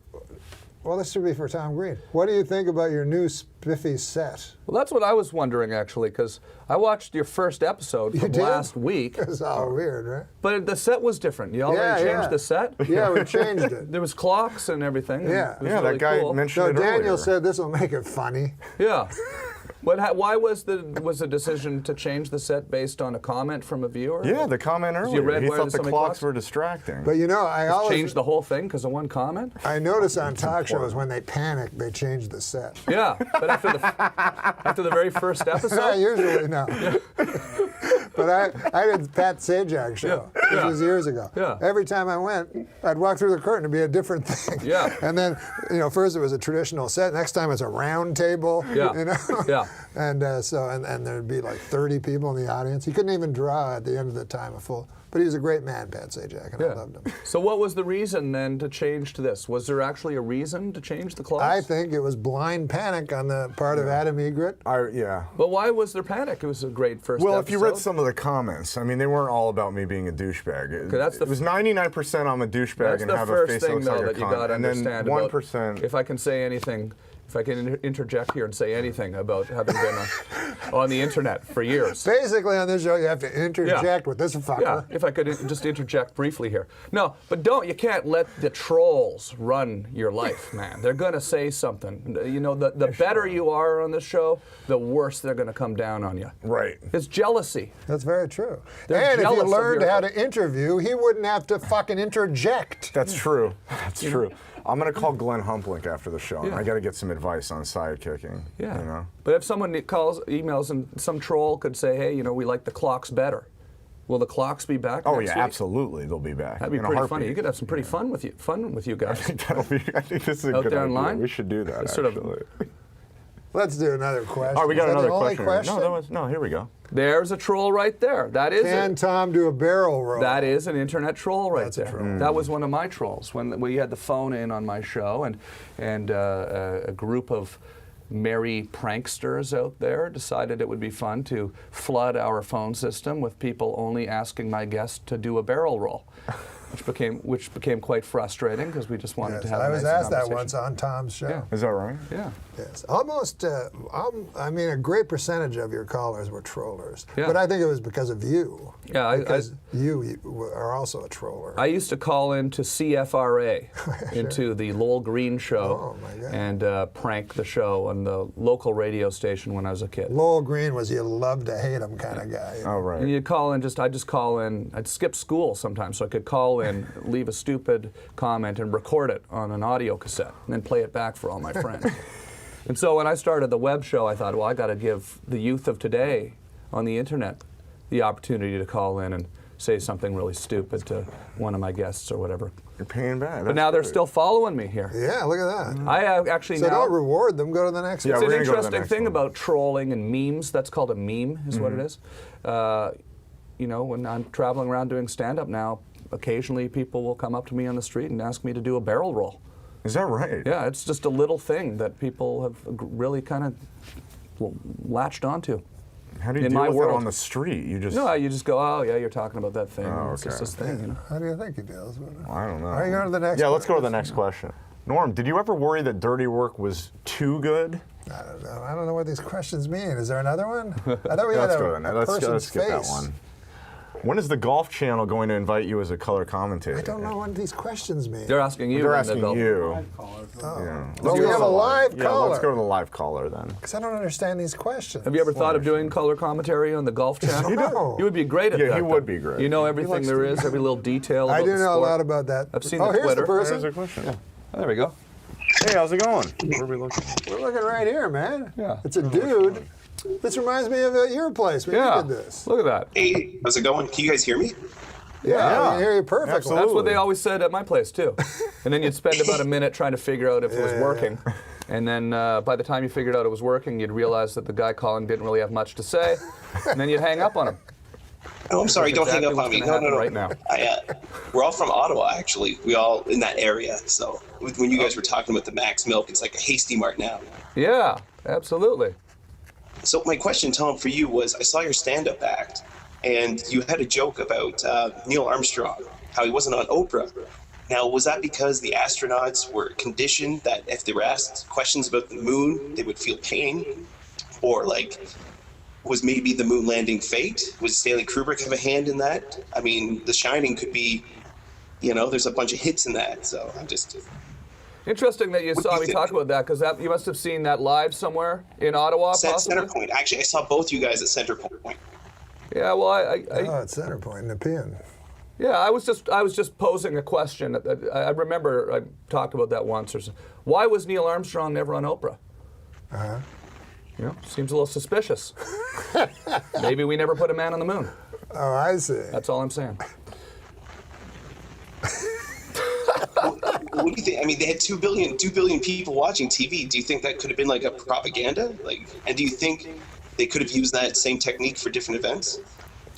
well, this should be for Tom Green. What do you think about your new spiffy set? Well, that's what I was wondering, actually, because I watched your first episode from did? last week, It's all weird, right? but the set was different. You already changed the set? Yeah, we changed it. There was clocks and everything. and Yeah. it was Yeah, really that guy cool. mentioned So it Daniel earlier. said this will make it funny. Yeah. Why was the decision to change the set based on a comment from a viewer? Yeah, the comment you earlier. read He why thought there's the so many clocks clocks? were distracting. But you know, I always Changed the whole thing because of one comment? I notice on talk shows when they panic, they change the set. Yeah, but after the very first episode? Usually no. But I did Pat Sajak's show. This was years ago. Yeah. Every time I went, I'd walk through the curtain, it'd be a different thing. Yeah. And then, first it was a traditional set. Next time it's a round table. Yeah. Yeah. And and there'd be like 30 people in the audience. He couldn't even draw at the end of the time a full. But he was a great man, Pat Sajak, and I loved him. So what was the reason then to change to this? Was there actually a reason to change the clocks? I think it was blind panic on the part of Adam Egret. Yeah. But why was there panic? It was a great first Well, episode. if you read some of the comments, I mean, they weren't all about me being a douchebag. that's the it was 99% I'm a douchebag That's and the have a first face that thing, looks though, like a that you cunt. got to And then understand 1%. If I can say anything, if I can interject here and say anything about having been on the internet for years. Basically, on this show, you have to interject with this fucker. Yeah, if I could just interject briefly here. No, but you can't let the trolls run your life, man. They're going to say something. The better you are on this show, the worse they're going to come down on you. Right. It's jealousy. That's very true. They're And if jealous he of learned your- how to interview, he wouldn't have to fucking interject. That's true. That's true. I'm going to call Glenn Humplink after the show. Yeah. I got to get some advice on sidekicking. Yeah. You know? But if someone emails, and some troll could say, hey, we like the clocks better. Will the clocks be back Oh, next yeah, week? absolutely. They'll be back. That'd be in a pretty heartbeat. funny. You could have some pretty fun with you guys. I think this is a Out good there idea. online? We should do that, It's sort of- actually. Let's do another question. Oh, we got Is that another the only question. No, here we go. There's a troll right there. That is Can it. Tom do a barrel roll? That is an internet troll right That's a there. troll. That was one of my trolls when we had the phone in on my show, and a group of merry pranksters out there decided it would be fun to flood our phone system with people only asking my guests to do a barrel roll, which became quite frustrating because we just wanted Yes, to have. I a was nice asked that conversation. once on Tom's show. Yeah. Is that right? Yeah. Yes, almost. A great percentage of your callers were trollers, Yeah. but I think it was because of you. Yeah, because you are also a troller. I used to call into CFRA, into the Lowell Green show, Oh, my God. and prank the show on the local radio station when I was a kid. Lowell Green was you love to hate him kind of guy. Oh, right. And you'd call in, I'd just call in, I'd skip school sometimes, so I could call in, leave a stupid comment, and record it on an audio cassette, and then play it back for all my friends. And so when I started the web show, I thought, well, I got to give the youth of today on the internet the opportunity to call in and say something really stupid to one of my guests or whatever. You're paying back. But now they're still following me here. Yeah, look at that. I actually So now. don't reward them. Go to the next Yeah, one. It's we're an gonna go to the interesting next thing one. about trolling and memes. That's called a meme, is what it is. When I'm traveling around doing stand-up now, occasionally people will come up to me on the street and ask me to do a barrel roll. Is that right? Yeah, it's just a little thing that people have really kind of latched onto. How do you In deal my with world. it on the street? You just... No, you just go, oh yeah, you're talking about that thing. Oh, It's just okay. this thing, you know. How do you think he deals with it? I don't know. Are you going to the next Yeah, one? let's go to the next question. Norm, did you ever worry that dirty work was too good? I don't know what these questions mean. Is there another one? I thought we had Let's a go to the next. Let's person's skip that face. one. When is the Golf Channel going to invite you as a color commentator? I don't know what these questions mean. They're asking you. They're when asking go. you. Live caller. Yeah. Well, we go to have the a live Yeah, caller. let's go to the live caller then. Because I don't understand these questions. Have you ever thought of doing color commentary on the Golf Channel? No. You would be great at Yeah, that. he would though. be great. You know He everything likes there to- is, every little detail about I do the know a sport. lot about that. I've seen oh, the here's Twitter. the person. There's a question. Yeah. Oh, there we go. Hey, how's it going? Where are we looking? We're looking right here, man. Yeah. It's a dude. This reminds me of your place when Yeah. you did this. Look at that. Hey, how's it going? Can you guys hear me? Yeah, I can hear you perfectly. Absolutely. That's what they always said at my place too. And then you'd spend about a minute trying to figure out if it was working. And then by the time you figured out it was working, you'd realize that the guy calling didn't really have much to say. And then you'd hang up on him. Oh, I'm sorry. That's Don't hang exactly up on me. what's No, gonna no, no. happen right now. We're all from Ottawa, actually. We all in that area. So when you guys were talking about the Max Milk, it's like a Hasty Mart now. Yeah, absolutely. So my question, Tom, for you was, I saw your stand-up act, and you had a joke about Neil Armstrong, how he wasn't on Oprah. Now, was that because the astronauts were conditioned that if they were asked questions about the moon, they would feel pain? Or, like, was maybe the moon landing fate? Was Stanley Kubrick have a hand in that? I mean, The Shining could be, there's a bunch of hits in that, so I'm just... Interesting that you What do saw you me think? talk about that, because you must have seen that live somewhere in Ottawa, At possibly? Center Point. Actually, I saw both you guys at Center Point. Yeah, well, Oh, it's center point, Nepean. yeah, I was just posing a question. I remember I talked about that once. Why was Neil Armstrong never on Oprah? Seems a little suspicious. Maybe we never put a man on the moon. Oh, I see. That's all I'm saying. What do you think? I mean, they had 2 billion people watching TV. Do you think that could have been like a propaganda? And do you think they could have used that same technique for different events?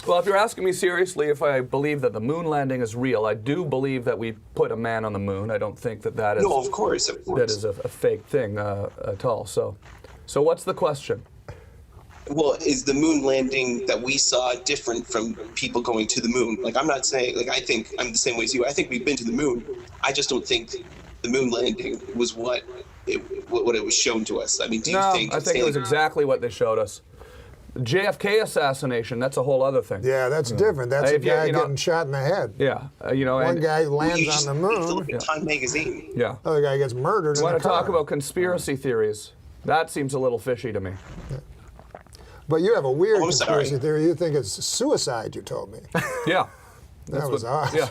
Well, if you're asking me seriously if I believe that the moon landing is real, I do believe that we put a man on the moon. I don't think that is... No, of course. That is a fake thing at all. So what's the question? Well, is the moon landing that we saw different from people going to the moon? Like, I'm not saying, I think I'm the same way as you. I think we've been to the moon. I just don't think the moon landing was what it was shown to us. I mean, do you think... No, I think it was exactly what they showed us. JFK assassination, that's a whole other thing. Yeah, that's different. That's a guy getting shot in the head. Yeah, One guy lands on the moon. Look at Time magazine. Yeah. Other guy gets murdered in You the want to car. talk about conspiracy theories? That seems a little fishy to me. But you have a weird I'm conspiracy sorry. theory. You think it's suicide, you told me. Yeah. That was odd. Yeah.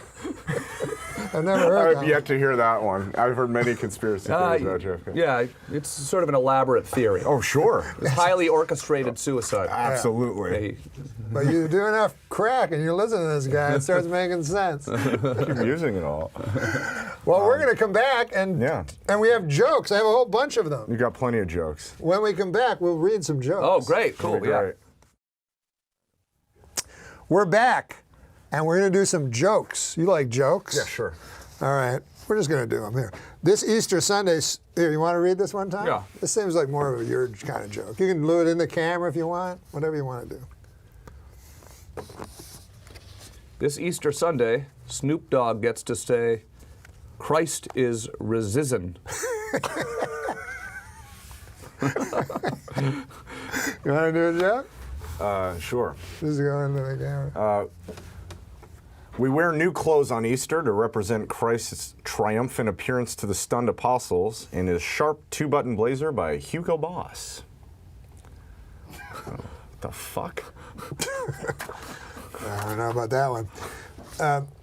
I've never heard I've that. yet to hear that one. I've heard many conspiracy theories about JFK. Yeah, it's sort of an elaborate theory. Oh, sure. It's highly orchestrated suicide. Absolutely. They- But you do enough crack and you listen to this guy, it starts making sense. Keep using it all. Well, we're going to come back and we have jokes. I have a whole bunch of them. You got plenty of jokes. When we come back, we'll read some jokes. Oh, great, cool, That'd be yeah. great. We're back and we're going to do some jokes. You like jokes? Yeah, sure. All right. We're just going to do them here. This Easter Sunday, here, you want to read this one time? Yeah. This seems like more of your kind of joke. You can do it in the camera if you want, whatever you want to do. This Easter Sunday, Snoop Dogg gets to say, Christ is resizen. You want to do a joke? Sure. Just go into the camera. We wear new clothes on Easter to represent Christ's triumphant appearance to the stunned apostles in his sharp 2-button blazer by Hugo Boss. What the fuck? I don't know about that one.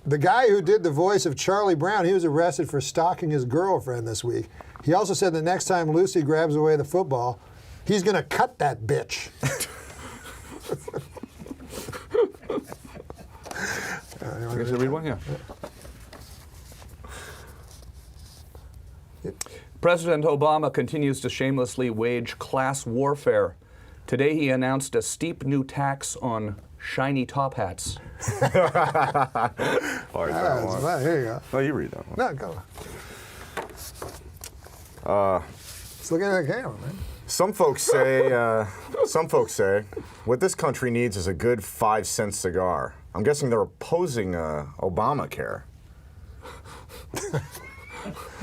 The guy who did the voice of Charlie Brown, he was arrested for stalking his girlfriend this week. He also said the next time Lucy grabs away the football, he's going to cut that bitch. You should read one, yeah. President Obama continues to shamelessly wage class warfare. Today he announced a steep new tax on shiny top hats. Oh, is that one? Well, here you go. No, you read that one. No, go. Let's look into the camera, man. Some folks say, what this country needs is a good 5-cent cigar. I'm guessing they're opposing Obamacare.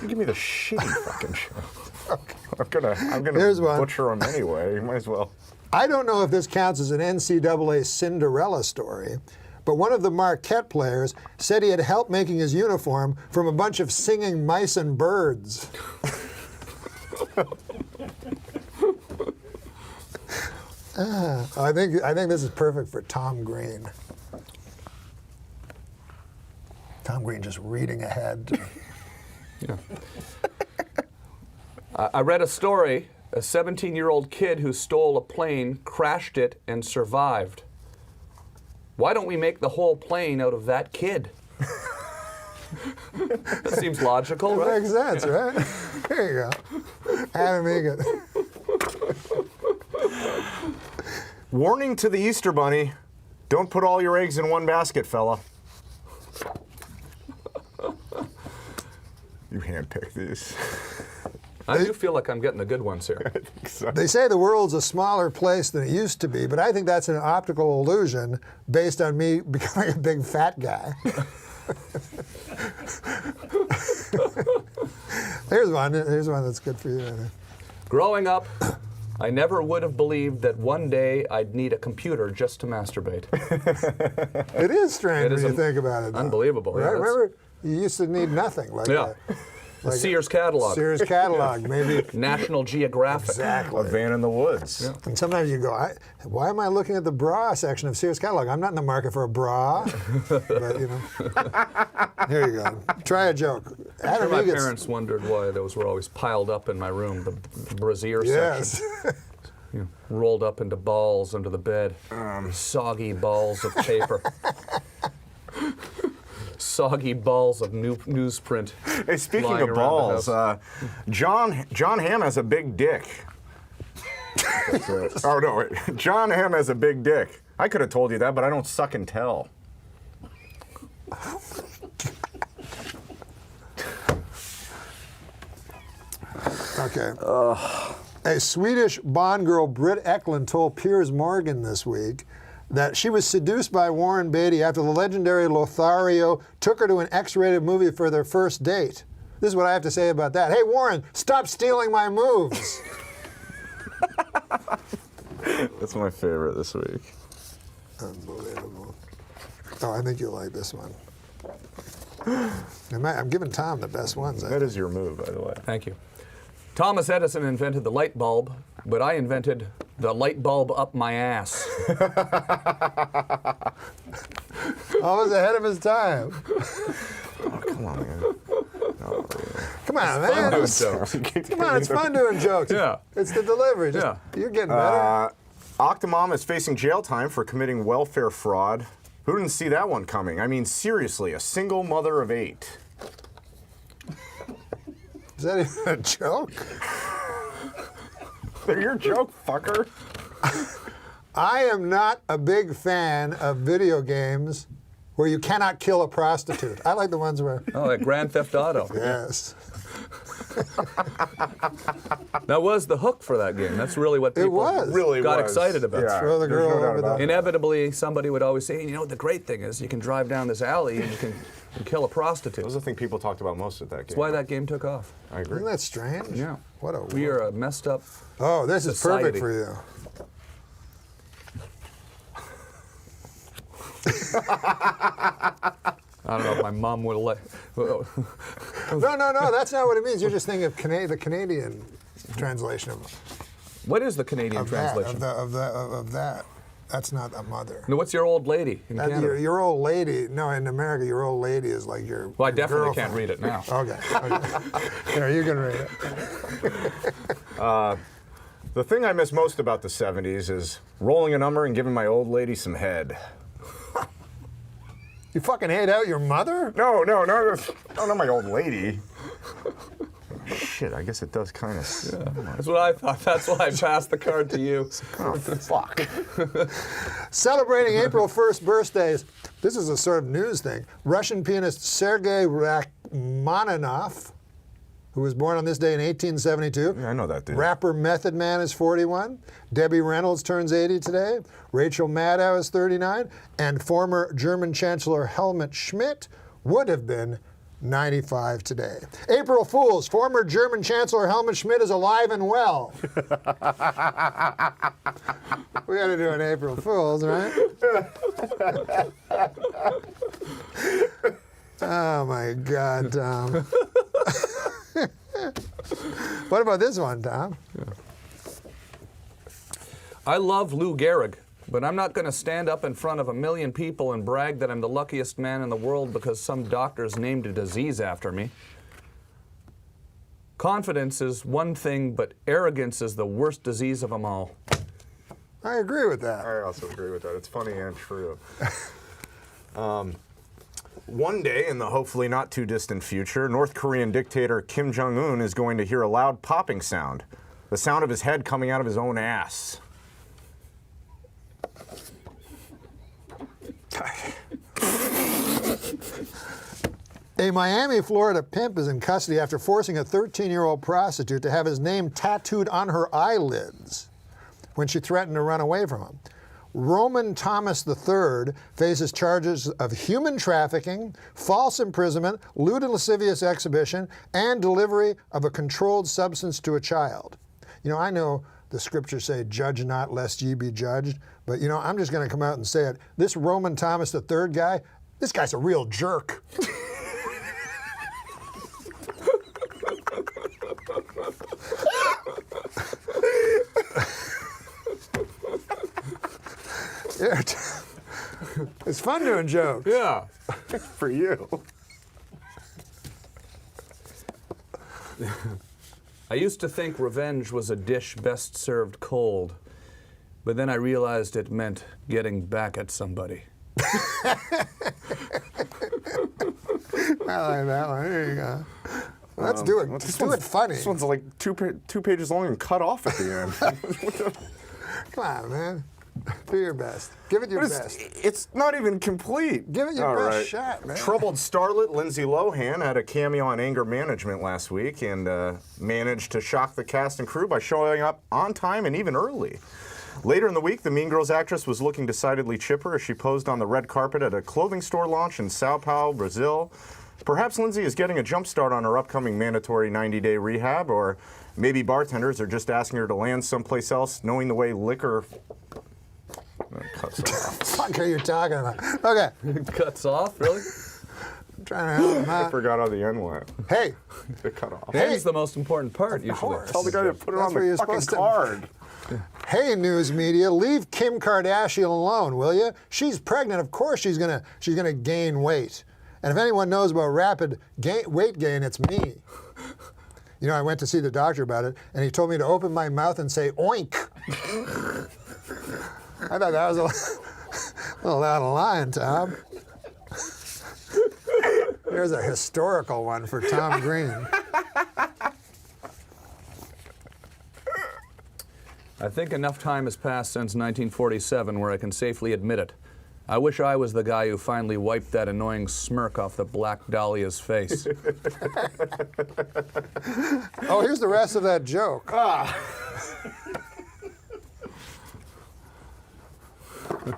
Give me the shitty fucking shit. I'm gonna Here's one. butcher them anyway. You might as well. I don't know if this counts as an NCAA Cinderella story, but one of the Marquette players said he had help making his uniform from a bunch of singing mice and birds. I think this is perfect for Tom Green. Tom Green just reading ahead. Yeah. I read a story, a 17-year-old kid who stole a plane, crashed it, and survived. Why don't we make the whole plane out of that kid? That seems logical, right? Makes sense, right? There you go. Adam Egan. Warning to the Easter Bunny: don't put all your eggs in one basket, fella. You handpicked these. I do feel like I'm getting the good ones here. They say the world's a smaller place than it used to be, but I think that's an optical illusion based on me becoming a big fat guy. Here's one that's good for you. Growing up, I never would have believed that one day I'd need a computer just to masterbate. It is strange It when is you think about it. Though. unbelievable, yeah, Right? that's- Remember, you used to need nothing like Yeah. The Sears catalog. Sears catalog, maybe. National Geographic. A Exactly. van in the woods. Yeah. And sometimes you go, why am I looking at the bra section of Sears catalog? I'm not in the market for a bra. But, you know. Here you go. Try a joke. I'm sure my parents wondered why those were always piled up in my room, the brassiere Yes. section. You know, rolled up into balls under the bed. Soggy balls of paper. soggy balls of newsprint. Hey, speaking lying of around the balls, house. John Hamm has a big dick. Oh no, wait. John Hamm has a big dick. I could have told you that, but I don't suck and tell. Okay. A Swedish Bond girl, Britt Eklund, told Piers Morgan this week that she was seduced by Warren Beatty after the legendary Lothario took her to an X-rated movie for their first date. This is what I have to say about that. Hey, Warren, stop stealing my moves. That's my favorite this week. Unbelievable. Oh, I think you'll like this one. I'm giving Tom the best ones. That is your move, by the way. Thank you. Thomas Edison invented the light bulb, but I invented the light bulb up my ass. Always ahead of his time. Oh, come on, man. No, Come on, man. doing jokes. Come on, it's fun doing jokes. Yeah. It's the delivery. Yeah. You're getting better. Octomom is facing jail time for committing welfare fraud. Who didn't see that one coming? I mean, seriously, a single mother of 8. Is that even a joke? They're your joke, fucker. I am not a big fan of video games where you cannot kill a prostitute. I like the ones where, Oh, like Grand Theft Auto. yes. That was the hook for that game. That's really what people was. Really got was. excited about. Yeah, Throw the there's girl no doubt over about the- it. Inevitably, somebody would always say, you know, the great thing is you can drive down this alley and you can kill a prostitute. That was the thing people talked about most at that game. That's why that game took off. I agree. Isn't that strange? Yeah. What a We are a messed up. Oh, this is perfect society. for you. I don't know if my mom would let. No, that's not what it means. You're just thinking of the Canadian translation of What is the Canadian that. translation? Of that. That's not a mother. No, what's your old lady in That- Canada? your old lady. No, in America, your old lady is like your. Well, I your definitely girlfriend. can't read it now. Okay. Here, you can read it. The thing I miss most about the 70s is rolling a number and giving my old lady some head. You fucking hate out your mother? No, not my old lady. Shit, I guess it does kind of. That's what I thought. That's why I passed the card to you. Oh, fuck. Celebrating April 1st birthdays. This is a sort of news thing. Russian pianist Sergei Rachmaninoff, who was born on this day in 1872. Yeah, I know that dude. Rapper Method Man is 41. Debbie Reynolds turns 80 today. Rachel Maddow is 39. And former German Chancellor Helmut Schmidt would have been 95 today. April Fools. Former German Chancellor Helmut Schmidt is alive and well. We got to do an April Fools, right? Oh my God, Tom. What about this one, Tom? I love Lou Gehrig, but I'm not going to stand up in front of 1 million people and brag that I'm the luckiest man in the world because some doctors named a disease after me. Confidence is one thing, but arrogance is the worst disease of them all. I agree with that. I also agree with that. It's funny and true. One day, in the hopefully not too distant future, North Korean dictator Kim Jong-un is going to hear a loud popping sound. The sound of his head coming out of his own ass. A Miami, Florida pimp is in custody after forcing a 13-year-old prostitute to have his name tattooed on her eyelids when she threatened to run away from him. Roman Thomas III faces charges of human trafficking, false imprisonment, lewd and lascivious exhibition, and delivery of a controlled substance to a child. You know, I know the scriptures say, judge not lest ye be judged, but you know, I'm just going to come out and say it. This Roman Thomas III guy, this guy's a real jerk. Yeah, it's fun doing jokes. Yeah. For you. I used to think revenge was a dish best served cold, but then I realized it meant getting back at somebody. I like that one. Here you go. Let's do it. Let's do it funny. This one's like two pages long and cut off at the end. Come on, man. Do your best. Give it your best. It's not even complete. Give it your best shot, man. Troubled starlet Lindsay Lohan had a cameo on Anger Management last week and managed to shock the cast and crew by showing up on time and even early. Later in the week, the Mean Girls actress was looking decidedly chipper as she posed on the red carpet at a clothing store launch in Sao Paulo, Brazil. Perhaps Lindsay is getting a jump start on her upcoming mandatory 90-day rehab, or maybe bartenders are just asking her to land someplace else, knowing the way liquor... cuts off. What the fuck are you talking about? Okay. Cuts off, really? I'm trying to help him I out. forgot how the end went. Hey. It cut off. That's the most important part, usually. course. Tell the guy to put it That's on where the you're fucking supposed to- card. Hey, news media, leave Kim Kardashian alone, will you? She's pregnant. Of course she's gonna gain weight. And if anyone knows about rapid weight gain, it's me. You know, I went to see the doctor about it, and he told me to open my mouth and say oink. I thought that was a little out of line, Tom. Here's a historical one for Tom Green. I think enough time has passed since 1947 where I can safely admit it. I wish I was the guy who finally wiped that annoying smirk off the Black Dahlia's face. Oh, here's the rest of that joke.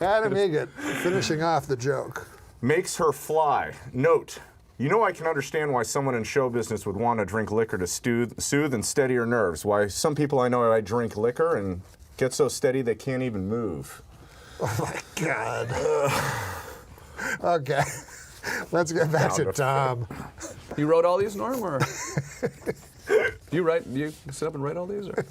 Adam Egan finishing off the joke. Makes her fly. Note, you know I can understand why someone in show business would want to drink liquor to soothe and steady her nerves. Why some people I know I drink liquor and get so steady they can't even move. Oh my God. Okay, let's get back to Tom. You wrote all these, Norm, or? You sit up and write all these, or?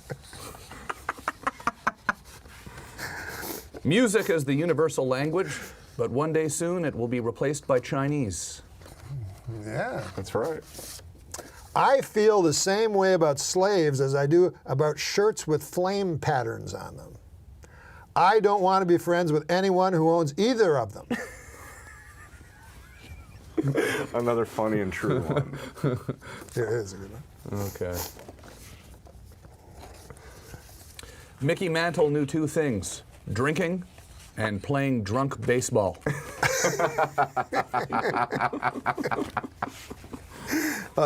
Music is the universal language, but one day soon it will be replaced by Chinese. Yeah. That's right. I feel the same way about slaves as I do about shirts with flame patterns on them. I don't want to be friends with anyone who owns either of them. Another funny and true one. Here is a good one. Okay. Mickey Mantle knew two things: drinking and playing drunk baseball.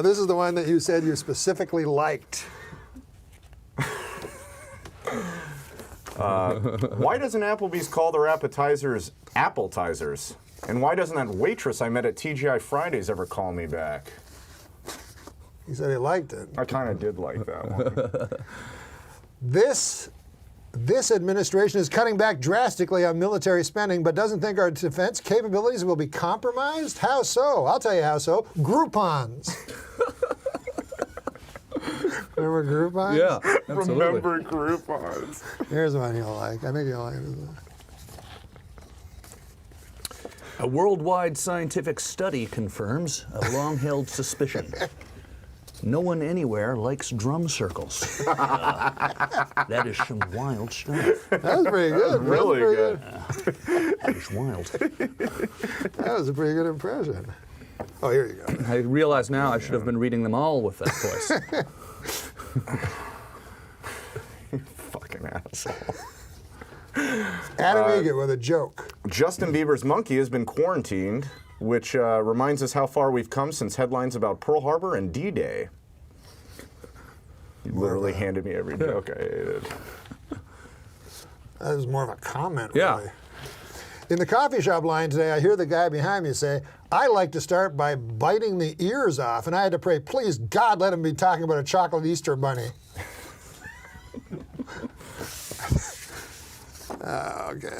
This is the one that you said you specifically liked. Why doesn't Applebee's call their appetizers appletizers? And why doesn't that waitress I met at TGI Fridays ever call me back? He said he liked it. I kind of did like that one. This administration is cutting back drastically on military spending, but doesn't think our defense capabilities will be compromised? How so? I'll tell you how so. Groupons. Remember Groupons? Yeah, absolutely. Remember Groupons. Here's one you'll like. I think you'll like this one. A worldwide scientific study confirms a long-held suspicion. No one anywhere likes drum circles. That is some wild stuff. That was pretty good. Really good. That is wild. That was a pretty good impression. Oh, here you go. I realize now I should have been reading them all with that voice. Fucking asshole. Adam Egan with a joke. Justin Bieber's monkey has been quarantined, which reminds us how far we've come since headlines about Pearl Harbor and D-Day. You literally handed me every joke I hated. That was more of a comment, Yeah. really. In the coffee shop line today, I hear the guy behind me say, I like to start by biting the ears off, and I had to pray, please, God, let him be talking about a chocolate Easter bunny. Okay.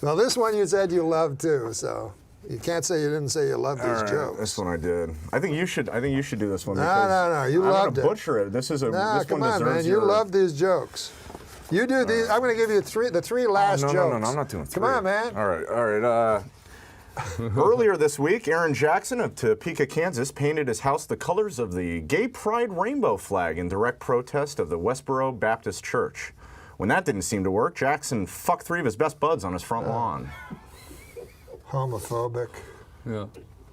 Well, this one you said you loved too, so you can't say you didn't say you loved these All right, jokes. this one I did. I think you should do this one. No, because no, you I'm loved gonna it. butcher it. This is a. Nah, this come one on, deserves man. You your- love these jokes. You do these. I'm going to give you the three last no, jokes. No, I'm not doing three. Come on, man. All right. Earlier this week, Aaron Jackson of Topeka, Kansas, painted his house the colors of the Gay Pride rainbow flag in direct protest of the Westboro Baptist Church. When that didn't seem to work, Jackson fucked 3 of his best buds on his front lawn. Homophobic. Yeah.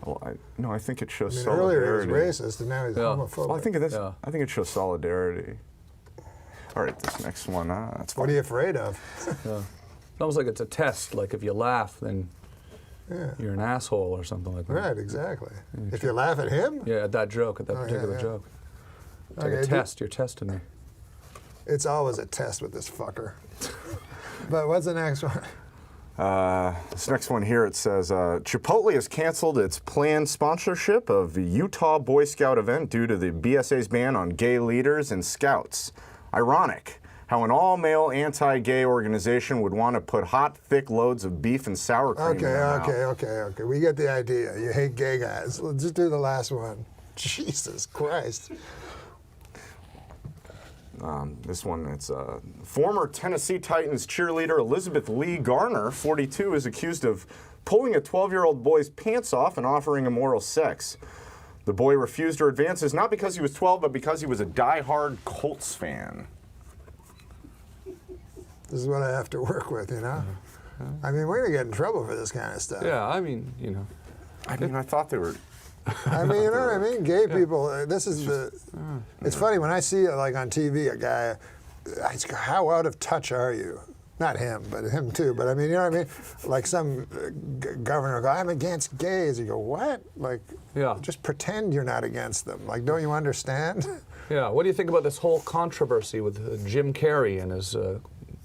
Well, I think it shows I mean, earlier solidarity. he was racist, and now he's homophobic. Well, I think it is. Yeah. I think it shows solidarity. All right, this next one. That's fine. What are you afraid of? It's almost like it's a test. Like if you laugh, then you're an asshole or something like that. Right, exactly. If you laugh at him, Yeah, at that joke, at that particular yeah. joke. It's like Okay, a test. You're testing me. it's always a test with this fucker. But what's the next one? This next one here, it says, Chipotle has canceled its planned sponsorship of the Utah Boy Scout event due to the BSA's ban on gay leaders and scouts. Ironic how an all-male anti-gay organization would want to put hot, thick loads of beef and sour cream in their mouth. Okay. We get the idea. You hate gay guys. Let's just do the last one. Jesus Christ. This one, it's former Tennessee Titans cheerleader Elizabeth Lee Garner, 42, is accused of pulling a 12-year-old boy's pants off and offering him oral sex. The boy refused her advances not because he was 12, but because he was a die-hard Colts fan. This is what I have to work with, you know? I mean, we're going to get in trouble for this kind of stuff. Yeah, I mean, you know. I mean, I thought they were... I mean, you know what I mean? Gay people, this is the... It's funny, when I see, like, on TV, a guy, I just go, how out of touch are you? Not him, but him too. But I mean, you know what I mean? Like some governor will go, I'm against gays. You go, what? Like, just pretend you're not against them. Like, don't you understand? Yeah, what do you think about this whole controversy with Jim Carrey and his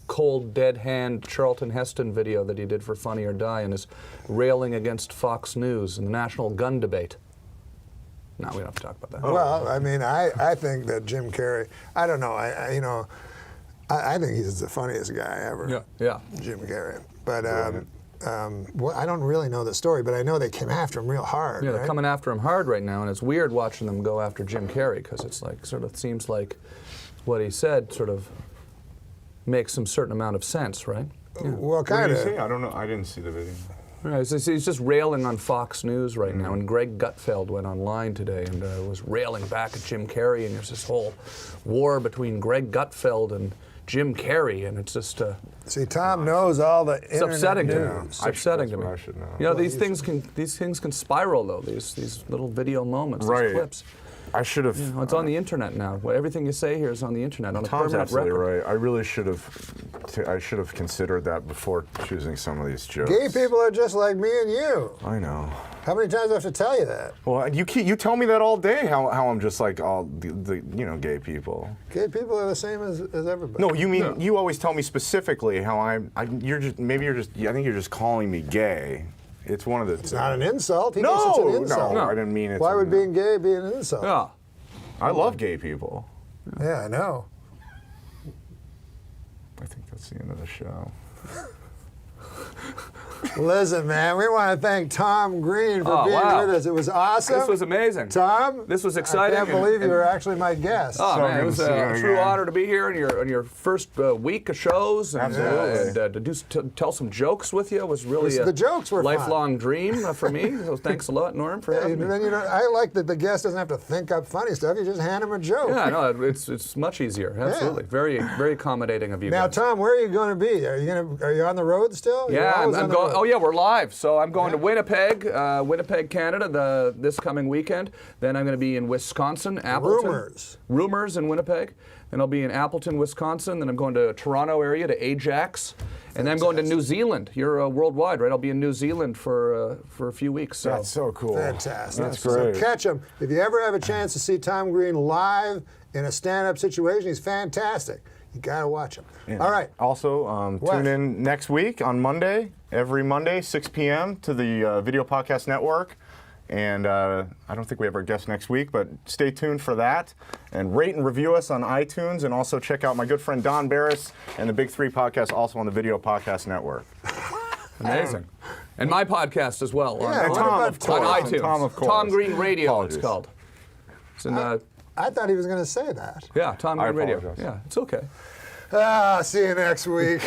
cold, dead hand Charlton Heston video that he did for Funny or Die and his railing against Fox News and the national gun debate? No, we don't have to talk about that. Well, I mean, I think that Jim Carrey, I don't know, I think he's the funniest guy ever. Yeah. Jim Carrey. But well, I don't really know the story, but I know they came after him real hard. Yeah, they're right? coming after him hard right now, and it's weird watching them go after Jim Carrey because it's like sort of seems like what he said sort of makes some certain amount of sense, right? Yeah. Well, What kind did you say? of. I don't know. I didn't see the video. Right, so he's just railing on Fox News right now, and Greg Gutfeld went online today and was railing back at Jim Carrey, and there's this whole war between Greg Gutfeld and Jim Carrey, and it's just See, Tom knows all the it's internet upsetting to me. news. It's upsetting to me. I should know. You know, these things can spiral though. These little video moments, Right. these clips. I should have. You know, it's on the internet now. Everything you say here is on the internet on a Tom's permanent absolutely record. right. I really should have. I should have considered that before choosing some of these jokes. Gay people are just like me and you. I know. How many times do I have to tell you that? Well, you tell me that all day. How I'm just like all the gay people. Gay people are the same as everybody. No, you mean you always tell me specifically how I think you're just calling me gay. It's one of the. It's not an insult. He thinks it's an insult. No, I didn't mean it. Why would being gay be an insult? Yeah. I love gay people. Yeah, I know. I think that's the end of the show. Listen, man, we want to thank Tom Green for being with us. It was awesome. This was amazing. Tom, This was exciting. I can't believe you were actually my guest. Oh, So man, it good was to see a you true again. honor to be here on your first week of shows. And, Absolutely. to tell some jokes with you was really The jokes were fun. lifelong dream for me. So thanks a lot, Norm, for having me. And then, I like that the guest doesn't have to think up funny stuff. You just hand him a joke. Yeah, no, it's much easier. Absolutely, very accommodating of you. Now, guys. Tom, where are you going to be? Are you on the road still? You're Yeah, always I'm on the going. road. Oh yeah, we're live. So I'm going to Winnipeg, Canada, this coming weekend. Then I'm going to be in Wisconsin, Appleton. Rumors in Winnipeg. Then I'll be in Appleton, Wisconsin. Then I'm going to Toronto area to Ajax, and then I'm going to New Zealand. You're worldwide, right? I'll be in New Zealand for a few weeks. So. That's so cool. Fantastic. That's great. So catch him. If you ever have a chance to see Tom Green live in a stand-up situation, he's fantastic. You got to watch him. Yeah. All right. Also, tune in next week on Monday, every Monday, 6 p.m. to the Video Podcast Network. And I don't think we have our guest next week, but stay tuned for that. And rate and review us on iTunes. And also check out my good friend Don Barris and the Big Three podcast, also on the Video Podcast Network. Amazing. And my podcast as well. Yeah, on, Tom, on, of course. on iTunes. Tom, of course. Tom Green Radio, Apologies. it's called. It's in, I thought he was going to say that. yeah, Tom I Green Radio. apologize. Yeah, it's okay. See you next week.